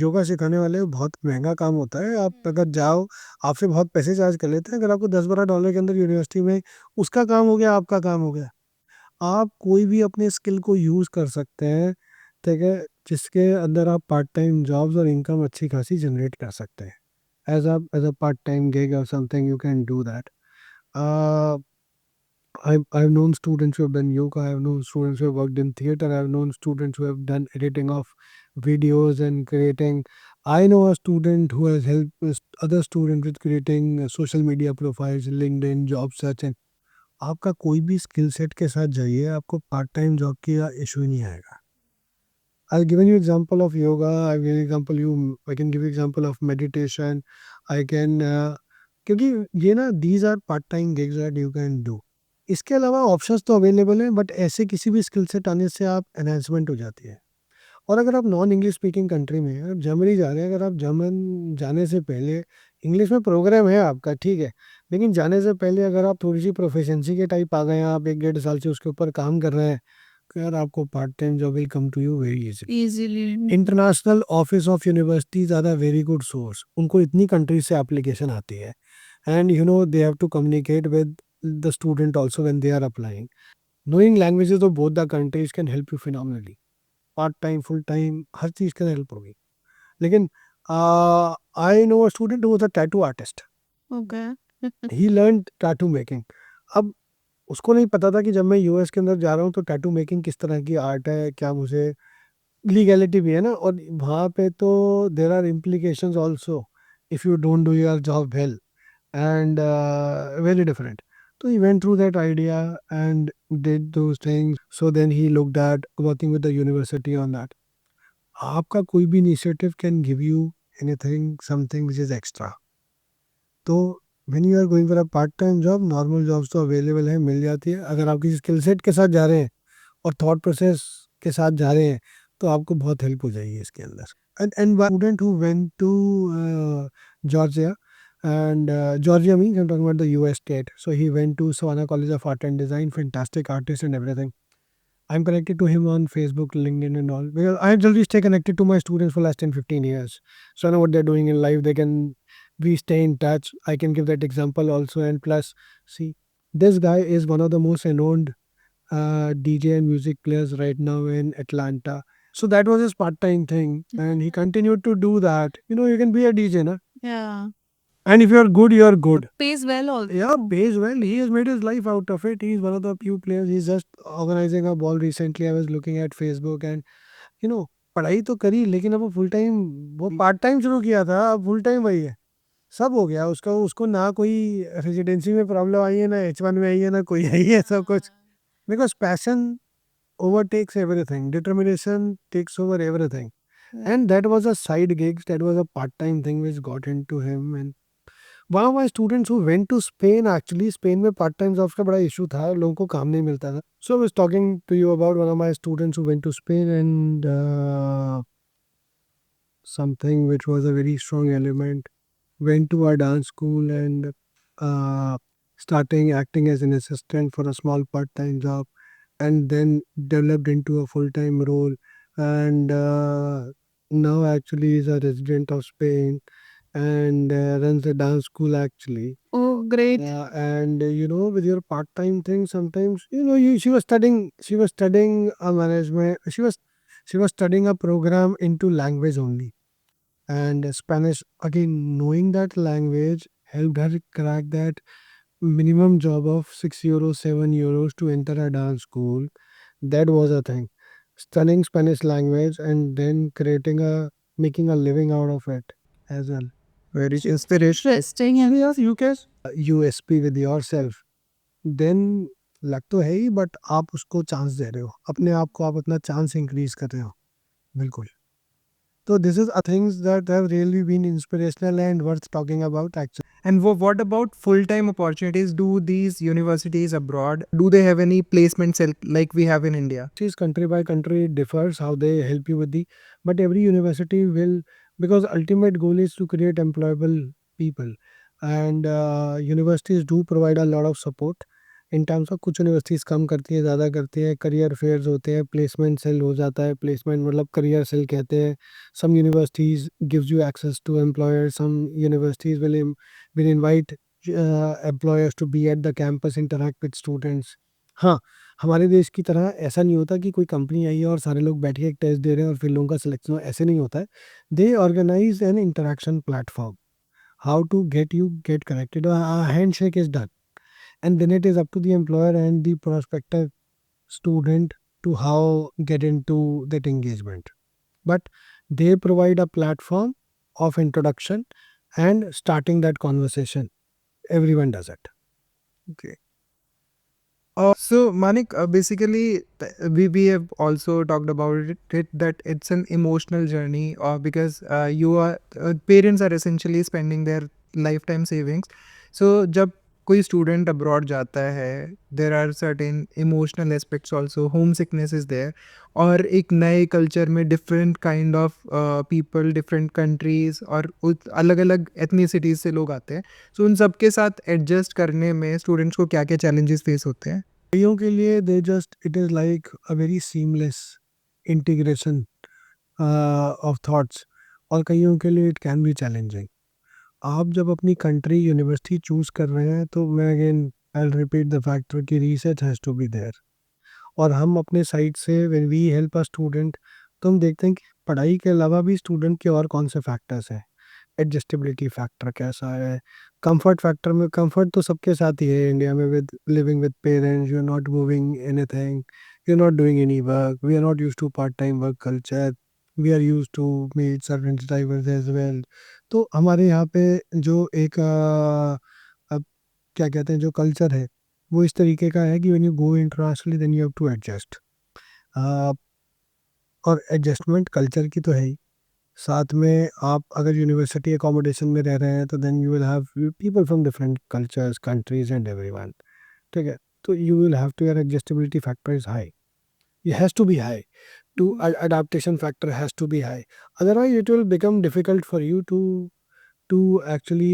Yoga सिखाने वाले बहुत महंगा काम होता है. आप अगर जाओ, आपसे बहुत पैसे चार्ज कर लेते हैं. अगर आपको $10-12 के अंदर यूनिवर्सिटी में उसका काम हो गया, आपका काम हो गया. आप कोई भी अपने स्किल को यूज़ कर सकते हैं, ठीक है, जिसके अंदर आप पार्ट टाइम जॉब्स और इनकम अच्छी खासी जनरेट कर सकते हैं. As a part time gig और something you can do that. I've known students who have done yoga. I've known students who have worked in theater. I've known students who have done editing of videos and creating. I know a student who has helped other students with creating social media profiles, LinkedIn, job search, and आपका कोई भी skill set के साथ जाइए, आपको part time job की issue ही नहीं आएगा. I'll give you example of yoga. I can give you example of meditation. I can क्योंकि ये ना these are part time gigs that you can do. इसके अलावा ऑप्शंस तो अवेलेबल हैं, बट ऐसे किसी भी स्किल सेट आने से आप एनहांसमेंट हो जाती है. और अगर आप नॉन इंग्लिश स्पीकिंग कंट्री में हैं, आप जर्मनी जा रहे हैं, अगर आप जर्मन जाने से पहले इंग्लिश में प्रोग्राम है आपका, ठीक है, लेकिन जाने से पहले अगर आप थोड़ी सी प्रोफिशिएंसी के टाइप आ गए हैं, आप 1-1.5 साल से उसके ऊपर काम कर रहे हैं, तो यार आपको part time job will come to you very easily. Easily. International office of universities are a very good source. उनको इतनी कंट्रीज से एप्लीकेशन आती है, and you know they have to communicate with the student also when they are applying. Knowing languages of both the countries can help you phenomenally. Part time, full time, हर चीज़ का help होगी. लेकिन I know a student who was a tattoo artist. Okay. He learn tattoo making. अब उसको नहीं पता था कि जब मैं यूएस के अंदर जा रहा हूँ तो टैटू मेकिंग किस तरह की आर्ट है, क्या मुझे लीगैलिटी भी है ना, और वहाँ पे तो there are implications also if you don't do your job well, and very different. So he went through that idea and did those things. So then he looked at working with the university on that. आपका कोई भी initiative can give you anything, something which is extra. तो when you are going for a part time job, normal jobs तो available है, मिल जाती है. अगर आप किसी skill set के साथ जा रहे हैं और thought process के साथ जा रहे हैं, तो आपको बहुत हेल्प हो जाएगी इसके अंदर. And one student who went to Georgia, and Georgia means I'm talking about the US state. So he went to Savannah College of Art and Design, fantastic artist and everything. I'm connected to him on Facebook, LinkedIn and all, because I generally stay connected to my students for last 10-15 years. So I know what they're doing in life. We stay in touch. I can give that example also. And plus, see, this guy is one of the most renowned DJ and music players right now in Atlanta. So that was his part-time thing, and he continued to do that. You know, you can be a DJ, na? Yeah. And if you're good, you're good. Pays well also. Yeah, pays well. He has made his life out of it. He's one of the few players. He's just organizing a ball recently. I was looking at Facebook, and you know, पढ़ाई तो करी, लेकिन अब वो full time, वो part time शुरू किया था, अब फुल टाइम वही है. सब हो गया उसका. उसको ना कोई रेजिडेंसी में प्रॉब्लम आई है, ना H1 में आई है, ना कोई आई है, सब कुछ. Because passion overtakes everything. Determination takes over everything. And that was a side gig. That was a part-time thing which got into him. And one of my students who went to Spain, actually, Spain में part time jobs का बड़ा issue था, लोगों को काम नहीं मिलता था. So I was talking to you about one of my students who went to Spain, and something which was a very strong element, went to a dance school and uh, starting acting as an assistant for a small part-time job, and then developed into a full-time role, and now actually is a resident of Spain, and runs a dance school actually. Oh, great. And you know, with your part-time thing, sometimes you know, she was studying a management. She was studying a program into language only, and Spanish. Again, knowing that language helped her crack that minimum job of €6, €7 to enter a dance school. That was a thing. Studying Spanish language and then making a living out of it as well. Very inspirational. Interesting. And Yes, you can USP with yourself. Then लग तो है ही, but आप उसको chance दे रहे हो, अपने आप को आप अपना चांस इंक्रीज कर रहे हो. बिल्कुल. तो this is things that have really been inspirational and worth talking about actually. And what about full-time opportunities? Do these universities abroad, do they have any placement cell like we have in India? Country by country it differs how they help you with the, but every university will, because ultimate goal is to create employable people, and universities do provide a lot of support in terms of. कुछ universities कम करती है, ज़्यादा करती है. Career fears होते हैं, placement cell हो जाता है. प्लेसमेंट मतलब करियर सेल कहते हैं. Some universities gives you access to employer. Some universities will invite employers to be at the campus, interact with students. हाँ, हमारे देश की तरह ऐसा नहीं होता कि कोई कंपनी आई है और सारे लोग बैठ के एक टेस्ट दे रहे हैं और फिर लोगों का सिलेक्शन हो, ऐसे नहीं होता है. They organise an interaction platform, how to get connected. Handshake is done, and then it is up to the employer and the prospective student to how get into that engagement. But they provide a platform of introduction and starting that conversation. Everyone does it. Okay. So Manik, basically we have also talked about it that it's an emotional journey, because you are parents are essentially spending their lifetime savings. So जब कोई student abroad जाता है, there are certain emotional aspects also. Homesickness is there, और एक नए culture में different kind of people, different countries और अलग अलग ethnicities से लोग आते हैं. So उन सब के साथ adjust करने में students को क्या क्या challenges face होते हैं? कईयों के लिए they just it is like a very seamless integration of thoughts, और कईयों के लिए इट कैन बी चैलेंजिंग. आप जब अपनी कंट्री यूनिवर्सिटी चूज़ कर रहे हैं तो मैं again I will repeat the factor कि research has to be there. और हम अपने साइड से when we help a student, तो हम देखते हैं कि पढ़ाई के अलावा भी स्टूडेंट के और कौन से फैक्टर्स हैं. एडजस्टेबिलिटी फैक्टर कैसा है, कंफर्ट फैक्टर में कंफर्ट तो सबके साथ ही है इंडिया में, with living with parents, you are not moving anything, you are not doing any work, we are not used to part time work culture, we are used to meet certain drivers as well. तो हमारे यहाँ पे जो एक अब क्या कहते हैं जो कल्चर है वो इस तरीके का है कि when you go internationally then you have to adjust. और एडजस्टमेंट कल्चर की तो है ही, साथ में आप अगर यूनिवर्सिटी अकोमोडेशन में रह रहे हैं तो then you will have people from different cultures countries and everyone. ठीक है, तो you will have to, your adjustability factor is high, it has to be high to adaptation factor has to be high. Otherwise it will become difficult for you to actually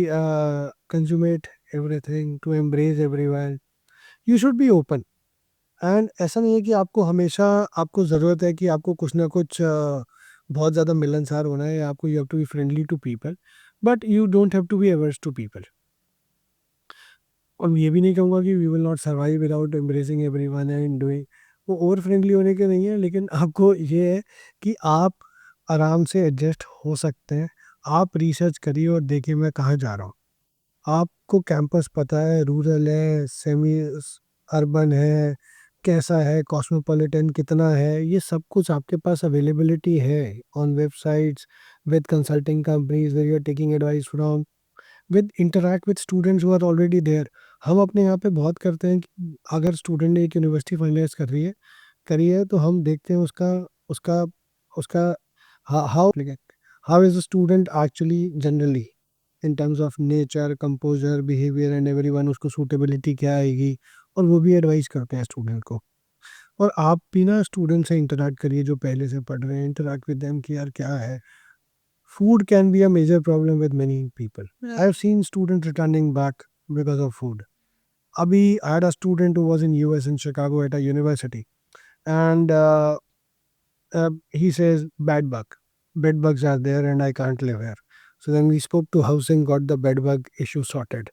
consummate everything, to embrace everyone. You should be open. And ऐसा नहीं है कि आपको हमेशा आपको ज़रूरत है कि आपको कुछ ना कुछ बहुत ज़्यादा मिलनसार होना है, या आपको you have to be friendly to people, but you don't have to be overs to people. और ये भी नहीं कहूँगा कि we will not survive without embracing everyone and doing, वो ओवर फ्रेंडली होने के नहीं है, लेकिन आपको ये है कि आप आराम से एडजस्ट हो सकते हैं. आप रिसर्च करिए और देखिए मैं कहाँ जा रहा हूँ. आपको कैंपस पता है, रूरल है, सेमी अर्बन है, कैसा है, कॉस्मोपॉलिटन कितना है, ये सब कुछ आपके पास अवेलेबिलिटी है on websites, with consulting companies where you are taking advice from, with interact with students who are already there. हम अपने यहाँ पे बहुत करते हैं कि अगर स्टूडेंट ने एक यूनिवर्सिटी फाइनलाइज करी है तो हम देखते हैं उसका उसका उसका how how is the student actually generally in terms of nature, composer, behaviour and everyone, उसको सूटेबिलिटी क्या आएगी, और वो भी एडवाइस करते हैं स्टूडेंट को. और आप भी ना स्टूडेंट से इंटरैक्ट करिए जो पहले से पढ़ रहे हैं, इंटरैक्ट विद देम कि यार क्या है. Food can be a major problem with many people. I have seen students returning back because of food. Abhi, I had a student who was in US in Chicago at a university, and he says bed bugs are there and I can't live here. So then we spoke to housing, got the bed bug issue sorted.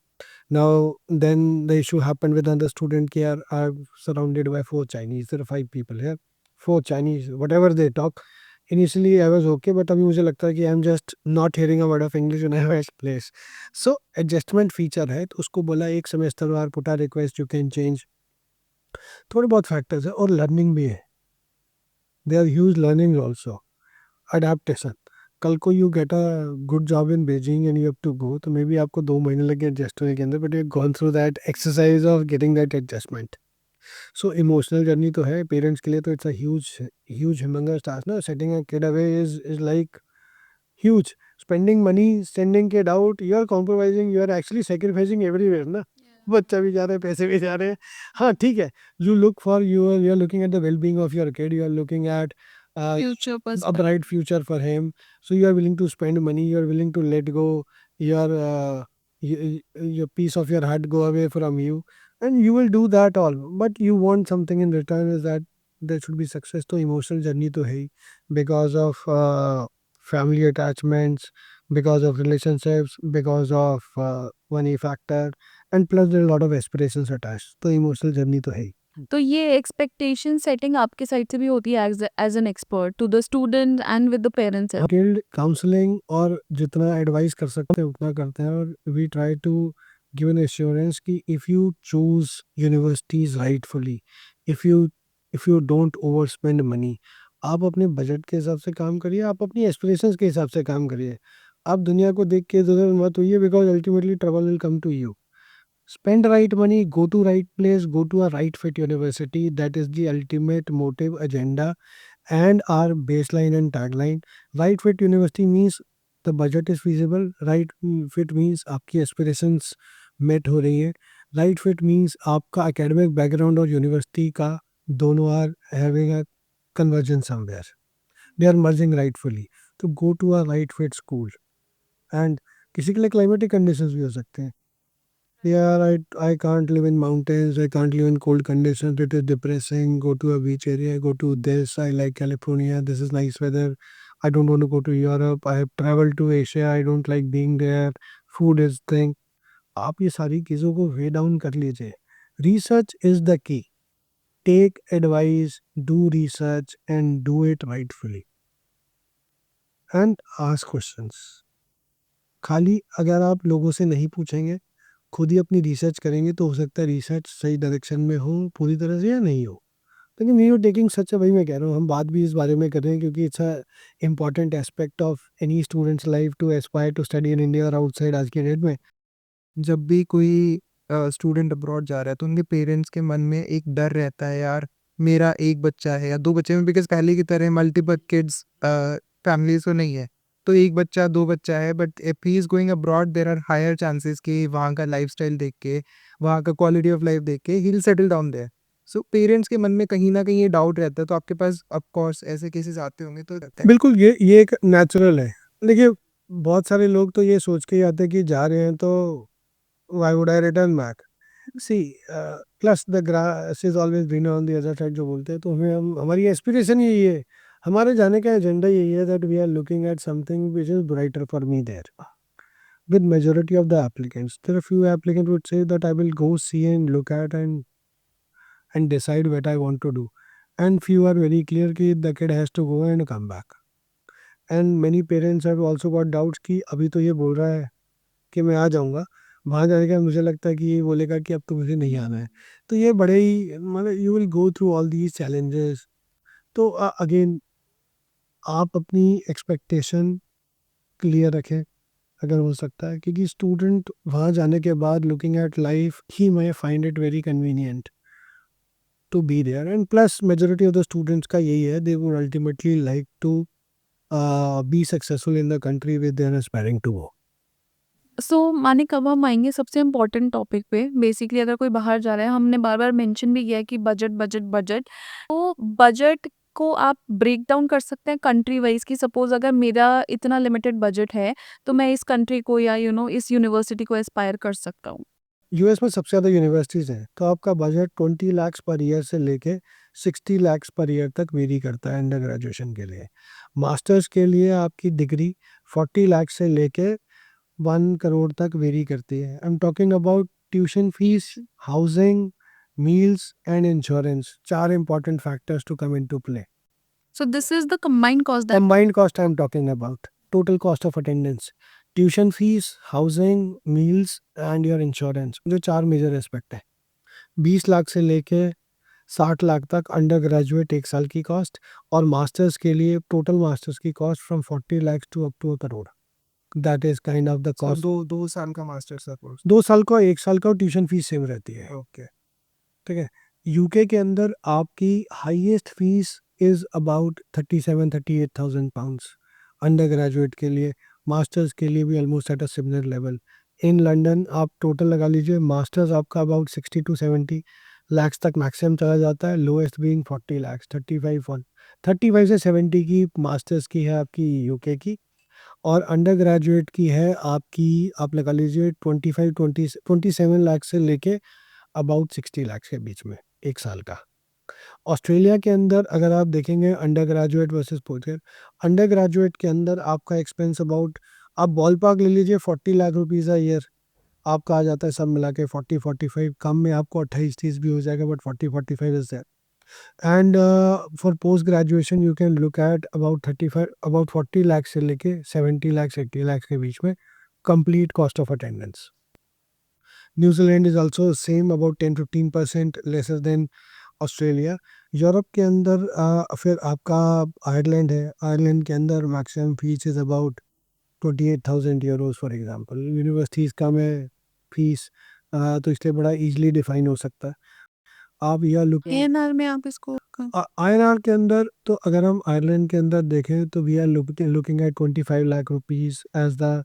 Now then the issue happened with another student here. I'm surrounded by 4 Chinese, there are 5 people here, 4 Chinese, whatever they talk. Initially I was okay, but अभी मुझे लगता है कि I'm just not hearing a word of English in a west place. So adjustment feature है, तो उसको बोला एक semester bar put a request, you can change. थोड़े बहुत फैक्टर्स है, और लर्निंग भी है. There are huge learnings also. Adaptation. कल को you get a good job in Beijing and you have to go, तो मे बी आपको 2 महीने लगे एडजस्ट होने के अंदर, but you gone through that exercise of getting that adjustment. So emotional journey तो है पेरेंट्स के लिए, तो it's a huge huge humongous task ना. Setting a kid away is like huge. Spending money, sending kid out, you are compromising, you are actually sacrificing everywhere ना. बच्चा भी जा रहा है, पैसे भी जा रहे हैं. हाँ ठीक है, you look for, you are looking at the well being of your kid, you are looking at future a perspective. bright future for him. So you are willing to spend money, you are willing to let go your your piece of your heart go away from you, and you will do that all, but you want something in return, is that there should be success. तो emotional journey तो है ही, because of family attachments, because of relationships, because of money factor, and plus there are a lot of aspirations attached. तो emotional journey तो है ही. तो ये expectation setting आपके side से भी होती है as an expert to the student and with the parents. Skilled counselling, और जितना एडवाइस कर सकते हैं उतना करते हैं, और we try to give an assurance कि if you choose universities rightfully, if you don't over spend money, आप अपने बजट के हिसाब से काम करिए, आप अपनी एस्पिरेशंस के हिसाब से काम करिए. आप दुनिया को देख के इधर मत होइए, because ultimately trouble will come to you. spend right money, go to right place, go to a right fit university. That is the ultimate motive, agenda, and our baseline and tagline. Right fit university means the budget is feasible. Right fit means आपकी aspirations met हो रही है. Right fit means आपका academic background और university का दोनों are having a convergence somewhere. They are merging rightfully. तो go to a right fit school. And किसी के लिए climatic conditions भी हो सकते हैं. Yeah, I can't live in mountains. I can't live in cold conditions. It is depressing. Go to a beach area. Go to this. I like California. This is nice weather. I don't want to go to Europe. I have traveled to Asia. I don't like being there. Food is thing. आप ये सारी चीज़ों को वे down कर लीजिए. Research is the key. Take advice, do research, and do it rightfully. And ask questions. खाली अगर आप लोगों से नहीं पूछेंगे, खुद ही अपनी रिसर्च करेंगे, तो हो सकता है रिसर्च सही डायरेक्शन में हो पूरी तरह से या नहीं हो. लेकिन वी आर टेकिंग सच वही मैं कह रहा हूँ, हम बात भी इस बारे में कर रहे हैं क्योंकि it's a important aspect of any students life to aspire to study in India और आउटसाइड आज के डेट में. जब भी कोई स्टूडेंट अब्रॉड जा रहा है तो उनके पेरेंट्स के मन में एक डर रहता है, यार मेरा एक बच्चा है या 2 बच्चे में, बिकॉज़ पहले की तरह मल्टीपल किड्स फैमिलीज़ तो नहीं है. तो 1 बच्चा 2 बच्चा है, but if he is going abroad there are higher chances कि वहाँ का लाइफ़स्टाइल देख के, वहाँ का क्वालिटी ऑफ लाइफ़ देख के he will settle down there. So parents के मन में कहीं न कहीं ये डाउट रहता है, तो आपके पास ऑफ कोर्स ऐसे केसेस आते होंगे तो रहता है. बिल्कुल ये एक नेचुरल है. देखिए बहुत सारे लोग तो ये सोच के ही आते हैं कि जा रहे हैं तो why would I return back. See plus the grass is always greener on the other side जो बोलते हैं, तो हम हमारी एस्पिरेशन यही है, हमारे जाने का एजेंडा यही है that we are looking at something which is brighter for me there. With majority of the applicants, there are few applicants would say that I will go see and look at and decide what I want to do, and few are very clear कि the kid has to go and come back. And many parents have also got doubts कि अभी तो ये बोल रहा है कि मैं आ जाऊँगा, वहाँ जाने के बाद मुझे लगता है कि ये बोलेगा कि अब तो मुझे नहीं आना है. तो ये बड़े ही मतलब you will go through all these challenges. तो अगेन आप अपनी एक्सपेक्टेशन क्लियर रखें अगर हो सकता है, क्योंकि स्टूडेंट वहाँ जाने के बाद looking at life he may find it very convenient to be there. And plus majority of the students का यही है, they would ultimately like to be successful in the country with they are aspiring to go. So Manik अब हम आएंगे सबसे important topic पे. Basically अगर कोई बाहर जा रहा है, हमने बार बार मेंशन भी किया है कि बजट बजट बजट. तो बजट को आप ब्रेक डाउन कर सकते हैं कंट्री वाइज कि सपोज अगर मेरा इतना लिमिटेड बजट है तो मैं इस कंट्री को या इस यूनिवर्सिटी को एस्पायर कर सकता हूँ. यूएस में सबसे ज़्यादा यूनिवर्सिटीज़ हैं, तो आपका बजट 20 लाख पर ईयर से लेके 60 लाख पर ईयर तक वेरी करता है अंडर ग्रेजुएशन के लिए. मास्टर्स के लिए आपकी डिग्री 40 लाख से लेके 1 करोड़ तक वेरी करती है. I am talking about tuition fees, housing, meals and insurance. 4 important factors to come into play. So this is the combined cost that Combined cost I am talking about. Total cost of attendance. Tuition fees, housing, meals and your insurance, जो 4 major aspect है. 20 लाख से लेके 60 लाख तक under graduate 1 साल की cost, और masters के लिए टोटल मास्टर्स की cost from 40 lakh to up to 1 crore. That is kind of the So, cost. 2 साल का मास्टर्स का कोर्स. 2 साल का 1 साल का ट्यूशन फीस सेम रहती है. ओके. ठीक है. यूके के अंदर आपकी highest fees is about 37-38,000 pounds under graduate के लिए. मास्टर्स के लिए भी almost at a similar level. In London आप टोटल लगा लीजिए, मास्टर्स आपका अबाउट 60 to 70 लाख तक मैक्सिमम चला जाता है, लोएस्ट बीइंग 40 लाख. 35 से 70 की मास्टर्स की है आपकी यूके की, और अंडर ग्रेजुएट की है आपकी, आप लगा लीजिए 27 लाख से लेके अबाउट 60 लाख के बीच में 1 साल का. ऑस्ट्रेलिया के अंदर अगर आप देखेंगे under graduate versus post graduate, under graduate के अंदर आपका एक्सपेंस अबाउट, आप बॉल पार्क ले लीजिए 40 लाख रुपीज़ अ ईयर आपका आ जाता है, सब मिला के 40-45. कम में आपको 28-30 भी हो जाएगा, but 40-45 is there. And for post graduation you can look at about 40 lakh से लेके 70 लाख 80 लाख के बीच में complete cost of attendance. New Zealand is also same, about 10-15% lesser than Australia. Europe के अंदर फिर आपका आयरलैंड है. आयरलैंड के अंदर maximum fees is about 28,000 euros for example. Universities कम है फीस, तो इसलिए बड़ा ईजिली डिफाइन हो सकता है। आप या लुक ANR में आप इसको INR के अंदर, तो अगर हम आयरलैंड के अंदर देखें तो we are looking at 25 lakh rupees as the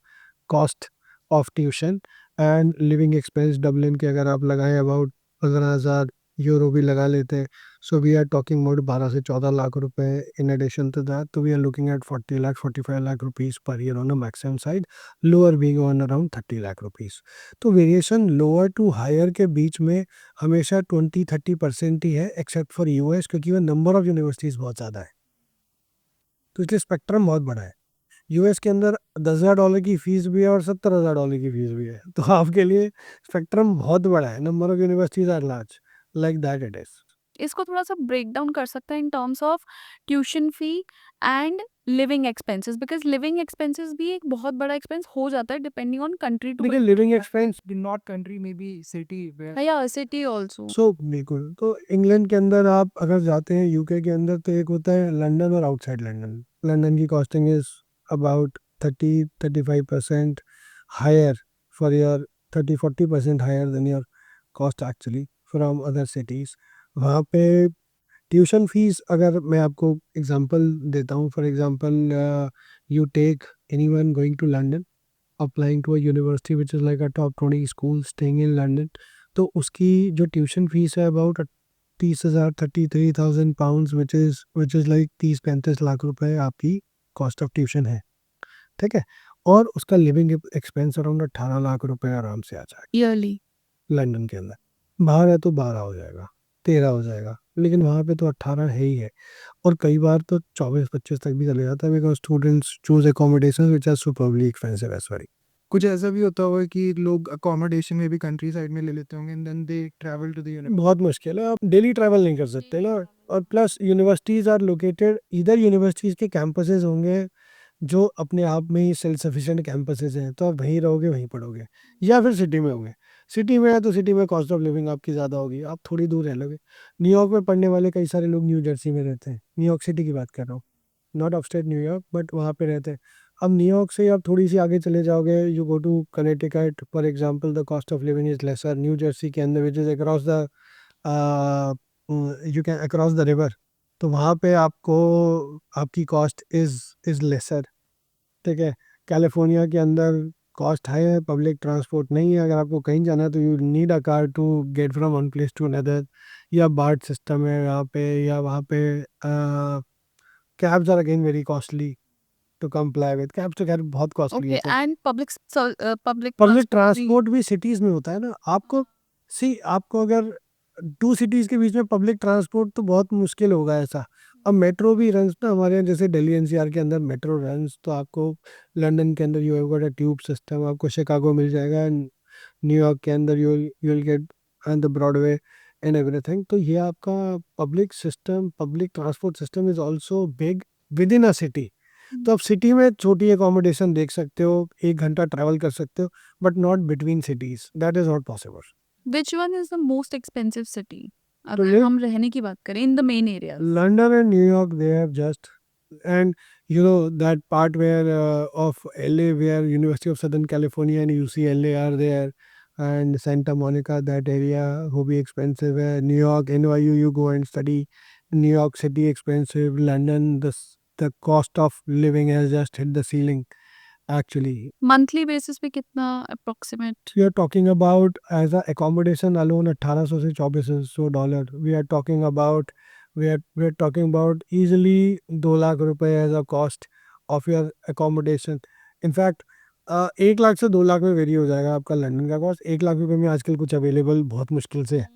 cost of tuition and living expense Dublin के अगर आप लगाएं अबाउट 15,000 यूरो भी लगा लेते हैं, so we are talking about 12 से 14 लाख रुपए इन एडिशन टू दैट, तो we are looking at 40 lakh 45 lakh rupees per year on a maximum side, lower being on around 30 lakh rupees. तो वेरिएशन लोअर टू हायर के बीच में हमेशा 20-30% ही है, एक्सेप्ट फॉर यूएस, क्योंकि वह नंबर ऑफ यूनिवर्सिटीज़ बहुत ज़्यादा है, तो इसलिए स्पेक्ट्रम बहुत बड़ा है। यूएस के अंदर $10,000 की फीस भी है और $70,000 की फीस भी है, तो आपके लिए स्पेक्ट्रम बहुत बड़ा है, number of universities are large, like that it is. इसको थोड़ा सा ब्रेक डाउन कर सकता है in terms of tuition fee and living expenses, because living expenses भी एक बहुत बड़ा एक्सपेंस हो जाता है डिपेंडिंग ऑन कंट्री टू देखिए living expense not country may be city where या सिटी ऑल्सो। सो बिल्कुल, तो इंग्लैंड के अंदर आप अगर जाते हैं, यूके के अंदर, तो एक होता है लंदन और आउटसाइड लंदन। लंदन की costing is about 30-35% higher for your 30-40% higher than your cost actually from other cities. वहाँ पे ट्यूशन फीस अगर मैं आपको एग्जांपल देता हूँ, for example you take anyone going to London applying to a university which is like a top 20 school staying in London, तो उसकी जो ट्यूशन फीस है about 30,000 33,000 pounds which is like 30-35 lakh रुपए आपकी कॉस्ट ऑफ ट्यूशन है, ठीक है। और उसका लिविंग एक्सपेंस अराउंड 18 लाख रुपए आराम से आ जाएगा ईयरली। लंदन के अंदर। बाहर है तो 12 हो जाएगा, 13 हो जाएगा, लेकिन वहाँ पे तो 18 है ही है, और कई बार तो 24-25 तक भी चले जाता है, because students choose accommodation which are superbly expensive as very. कुछ ऐसा भी होता होगा कि लोग अकोमोडेशन में भी कंट्री साइड में ले लेते होंगे and then they travel to the university. बहुत मुश्किल है, आप डेली ट्रैवल नहीं कर सकते ना, और प्लस यूनिवर्सिटीज़ आर लोकेटेड, इधर यूनिवर्सिटीज़ के कैंपसेस होंगे जो अपने आप में ही सेल्फ सफिशिएंट कैंपसेस हैं, तो आप वहीं रहोगे वहीं पढ़ोगे, या फिर सिटी में होंगे। सिटी में है तो सिटी में कॉस्ट ऑफ लिविंग आपकी ज़्यादा होगी, आप थोड़ी दूर रह लोगे। न्यूयॉर्क में पढ़ने वाले कई सारे लोग न्यू जर्सी में रहते हैं, न्यूयॉर्क सिटी की बात कर रहा हूँ, नॉट अपस्टेट न्यूयॉर्क, बट वहाँ पे रहते हैं। अब न्यूयॉर्क से आप थोड़ी सी आगे चले जाओगे, you go to Connecticut for example, the cost of living is lesser. New Jersey के अंदर which is across the you can across the river, तो वहाँ पे आपको आपकी कॉस्ट इज़ लेसर, ठीक है। कैलिफोर्निया के अंदर कॉस्ट हाई है, पब्लिक ट्रांसपोर्ट नहीं है, अगर आपको कहीं जाना है तो you need a car to get from one place to another, या बार्ट सिस्टम है यहाँ पे, या वहाँ पे cabs are again very costly to comply with, cabs तो खैर बहुत कॉस्टली ओके, है। एंड पब्लिक पब्लिक ट्रांसपोर्ट भी सिटीज़ में होता है ना, आपको आपको अगर 2 सिटीज़ के बीच में पब्लिक ट्रांसपोर्ट तो बहुत मुश्किल होगा ऐसा। अब मेट्रो भी रन्स ना हमारे यहाँ, जैसे दिल्ली एनसीआर के अंदर मेट्रो रन्स, तो आपको लंदन के अंदर you have got a tube system, आपको शिकागो मिल जाएगा, न्यूयॉर्क के अंदर you will get the Broadway and everything. तो ये आपका public system, public transport system is also big with in a city. तो आप सिटी में छोटी एकोमोडेशन देख सकते हो, 1 घंटा ट्रैवल कर सकते हो, but not between cities, that is not possible. Which one is the most expensive city तो अगर ये हम रहने की बात करें in the main areas? London and New York, they have just, and you know that part where of LA where University of Southern California and UCLA are there, and Santa Monica, that area will be expensive. New York, NYU, you go and study. New York City expensive. London, the cost of living has just hit the ceiling. Actually, monthly basis पे कितना approximate? we are talking about as a accommodation alone 1800 से $2400. We are talking about we are talking about easily 2 lakh रुपए as a cost of your accommodation. In fact 1 lakh से 2 लाख में very हो जाएगा आपका London का कॉस्ट। 1 लाख रुपए में आजकल कुछ अवेलेबल बहुत मुश्किल से है।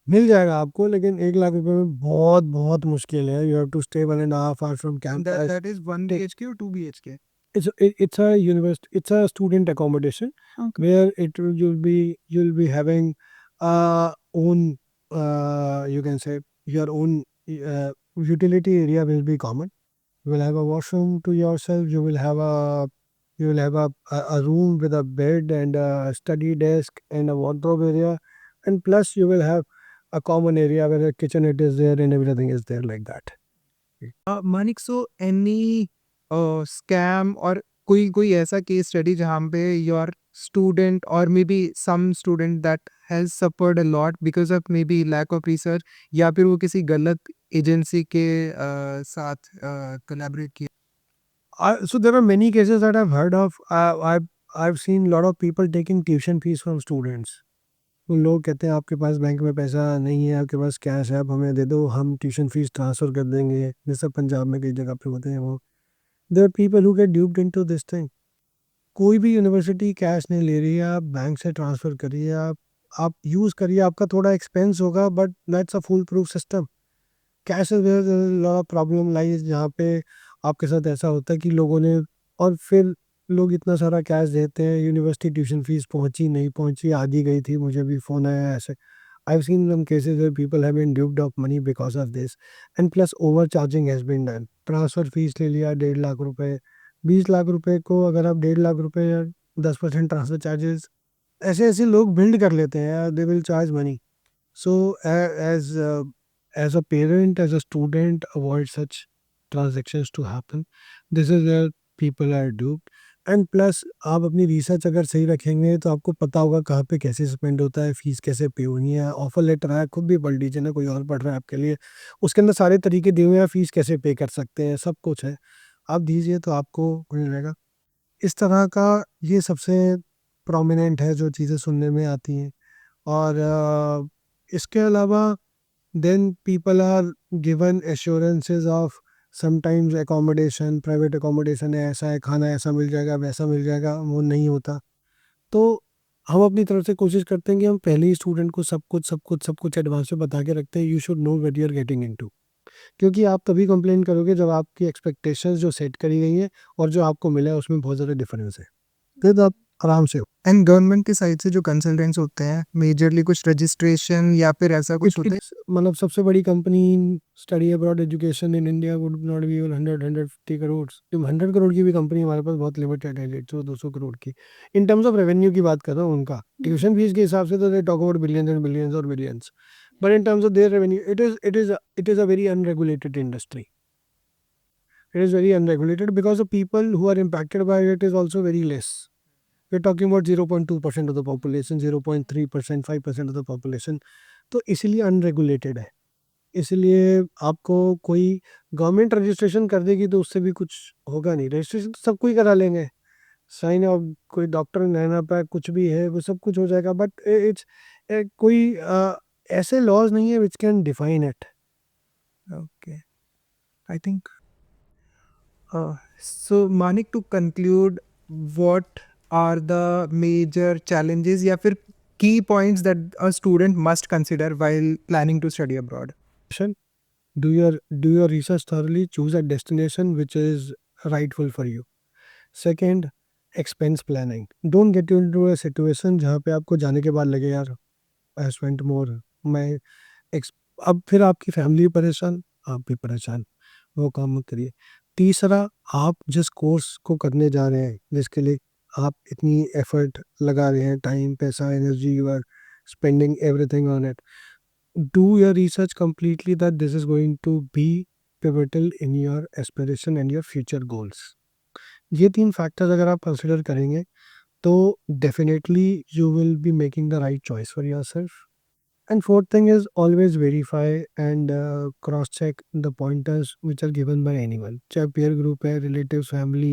मिल जाएगा आपको, लेकिन 1 लाख रुपए में बहुत बहुत मुश्किल है। You have to stay 1.5 hours from campus. That is 1 BHK or 2 BHK? It's a university, it's a student accommodation Okay. where you'll be having own you can say your own utility area will be common. You will have a washroom to yourself. You will have a room with a bed and a study desk and a wardrobe area, and plus you will have a common area where a kitchenette is there and everything is there like that. Manik, so any scam or कोई ऐसा case study जहाँ पे your student और may be some student that has suffered a lot because of may be lack of research, या फिर वो किसी गलत एजेंसी के साथ कोलैबोरेट किया? So there are many cases that I've heard of. I've seen a lot of people taking tuition fees from students. तो लोग कहते हैं आपके पास बैंक में पैसा नहीं है, आपके पास कैश है, आप हमें दे दो, हम ट्यूशन फीस ट्रांसफ़र कर देंगे, जैसे पंजाब में कई जगह पे होते हैं वो। There are people who get duped into this thing. कोई भी यूनिवर्सिटी कैश नहीं ले रही है, आप बैंक से ट्रांसफ़र करिए, आप यूज़ करिए, आपका थोड़ा एक्सपेंस होगा but that's a full proof system. Cash is where lot of problem lies, जहाँ पे आपके साथ ऐसा होता है कि लोगों ने, और फिर लोग इतना सारा कैश देते हैं, यूनिवर्सिटी ट्यूशन फीस पहुंची नहीं पहुंची, आधी गई थी, मुझे भी फ़ोन आया ऐसे। I have seen some cases where people have been duped of money because of this, and plus over charging has been done. Transfer fees ले लिया 1.5 लाख रुपए, 20 लाख रुपए को अगर आप 1.5 लाख रुपए या 10% ट्रांसफ़र चार्जेस, ऐसे ऐसे लोग बिल्ड कर लेते हैं, they will charge money. So as a parent, as a student, avoid such transactions to happen. This is where people are duped. And plus आप अपनी रिसर्च अगर सही रखेंगे तो आपको पता होगा कहाँ पे कैसे स्पेंड होता है, फीस कैसे पे होनी है। ऑफर लेटर आया, खुद भी पढ़ लीजिए ना, कोई और पढ़ रहा है आपके लिए, उसके अंदर सारे तरीके दिए हुए हैं, फीस कैसे पे कर सकते हैं, सब कुछ है। आप दीजिए तो आपको मिल जाएगा। इस तरह का ये सबसे प्रोमिनेंट है जो चीज़ें सुनने में आती हैं। और इसके अलावा then people are given assurances of sometimes accommodation, private accommodation है, ऐसा है, खाना ऐसा मिल जाएगा, वैसा मिल जाएगा, वो नहीं होता। तो हम अपनी तरफ से कोशिश करते हैं कि हम पहले ही स्टूडेंट को सब कुछ एडवांस में बता के रखते हैं, you should know what you are getting into. क्योंकि आप तभी कंप्लेन करोगे जब आपकी एक्सपेक्टेशंस जो सेट करी गई हैं और जो आपको मिला है उसमें बहुत ज़्यादा डिफरेंस है, फिर आप आराम से हो। एंड गवर्नमेंट की साइड से जो कंसल्टेंट्स होते हैं, मेजरली कुछ रजिस्ट्रेशन या फिर ऐसा कुछ होता है? मतलब सबसे बड़ी company study abroad education in India would not be 100-150 crore. 100 crore की भी कंपनी हमारे पास बहुत लिमिटेड है, 150-200 करोड़ की। इन टर्म्स ऑफ रेवेन्यू की बात कर रहा हूँ उनका, ट्यूशन फीस के हिसाब से तो they talk about billions and billions और billions, but in terms of their revenue it is a very unregulated industry. It is very unregulated because the people who are impacted by it is also very less. We're talking about 0.2% of the population, 0.3%, 5% of the population. तो इसीलिए unregulated है। इसलिए आपको कोई government registration कर देगी तो उससे भी कुछ होगा नहीं। रजिस्ट्रेशन तो सब कोई करा लेंगे, साइन ऑफ कोई डॉक्टर रहना पाए, कुछ भी है वो सब कुछ हो जाएगा, बट इट्स कोई ऐसे लॉज नहीं है which can define it. Okay, I think. So Manik, to conclude, what are the major challenges या फिर key points that a student must consider while planning to study abroad? Do your research thoroughly, choose a destination which is rightful for you. Second, expense planning. Don't get into a situation जहाँ पे आपको जाने के बाद लगे यार I spent more, मैं अब फिर आपकी फैमिली परेशान, आप भी परेशान, वो काम मत करिए। तीसरा, आप जिस कोर्स को करने जा रहे हैं, जिसके लिए आप इतनी एफर्ट लगा रहे हैं, टाइम, पैसा, energy, you are spending everything on it, do your research completely that this is going to be pivotal in your aspiration and your future goals. ये 3 फैक्टर्स अगर आप कंसिडर करेंगे तो definitely you will be making the right choice for yourself. And fourth thing is always verify and cross check the pointers which are given by anyone, चाहे peer group है, relatives, family,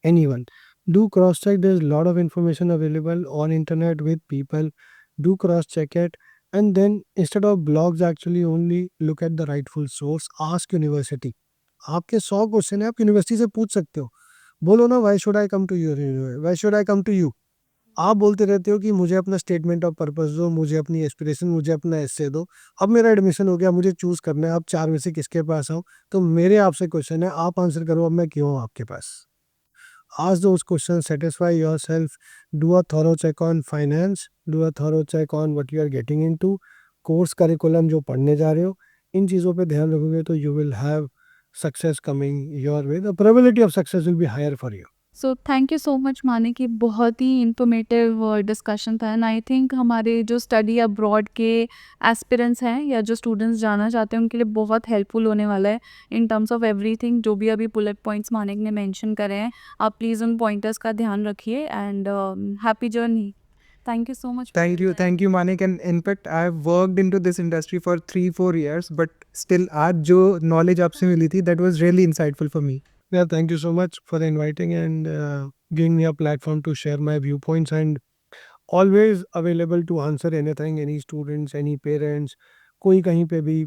anyone. Do cross check. There's a lot of information available on internet with people. Do cross check it, and then instead of blogs actually only look at the rightful source. Ask university. आपके 100 question है, आप university से पूछ सकते हो। बोलो ना why should I come to your why should I come to you? आप बोलते रहते हो कि मुझे अपना स्टेटमेंट ऑफ पर्पस दो, मुझे अपनी एस्पिरेशन, मुझे अपना एस्से दो। अब मेरा एडमिशन हो गया, मुझे चूज़ करना है, अब 4 में से किसके पास आऊँ? तो मेरे आपसे क्वेश्चन है, आप आंसर करो, अब मैं क्यों हूँ आपके पास? Ask those questions, satisfy yourself, do a thorough check on finance, do a thorough check on what you are getting into, course curriculum जो पढ़ने जा रहे हो, इन चीज़ों पे ध्यान रखोगे तो you will have success coming your way. The probability of success will be higher for you. So thank you so much Manik, कि बहुत ही इंफॉर्मेटिव डिस्कशन था एंड आई थिंक हमारे जो स्टडी अब्रॉड के एस्पिरेंट्स हैं या जो स्टूडेंट्स जाना चाहते हैं उनके लिए बहुत हेल्पफुल होने वाला है इन टर्म्स ऑफ एवरीथिंग। जो भी अभी बुलेट पॉइंट्स मानिक ने मेंशन करे हैं, आप प्लीज़ उन पॉइंटर्स का ध्यान रखिए and happy journey. Thank you so much. Thank you, Manik. And in fact, I've worked into this industry for 3-4 years, but still, आज जो knowledge आपसे मिली थी, that was really insightful for me. Yeah, thank you so much for inviting and giving me a platform to share my viewpoints, and always available to answer anything, any students, any parents, कोई कहीं पे भी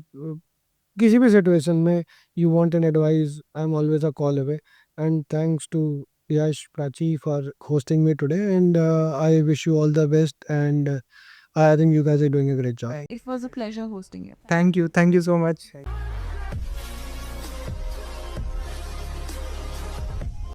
किसी भी situation में you want an advice, I'm always a call away. And thanks to Yash, Prachi for hosting me today, and I wish you all the best, and I think you guys are doing a great job. It was a pleasure hosting you. Thank you so much.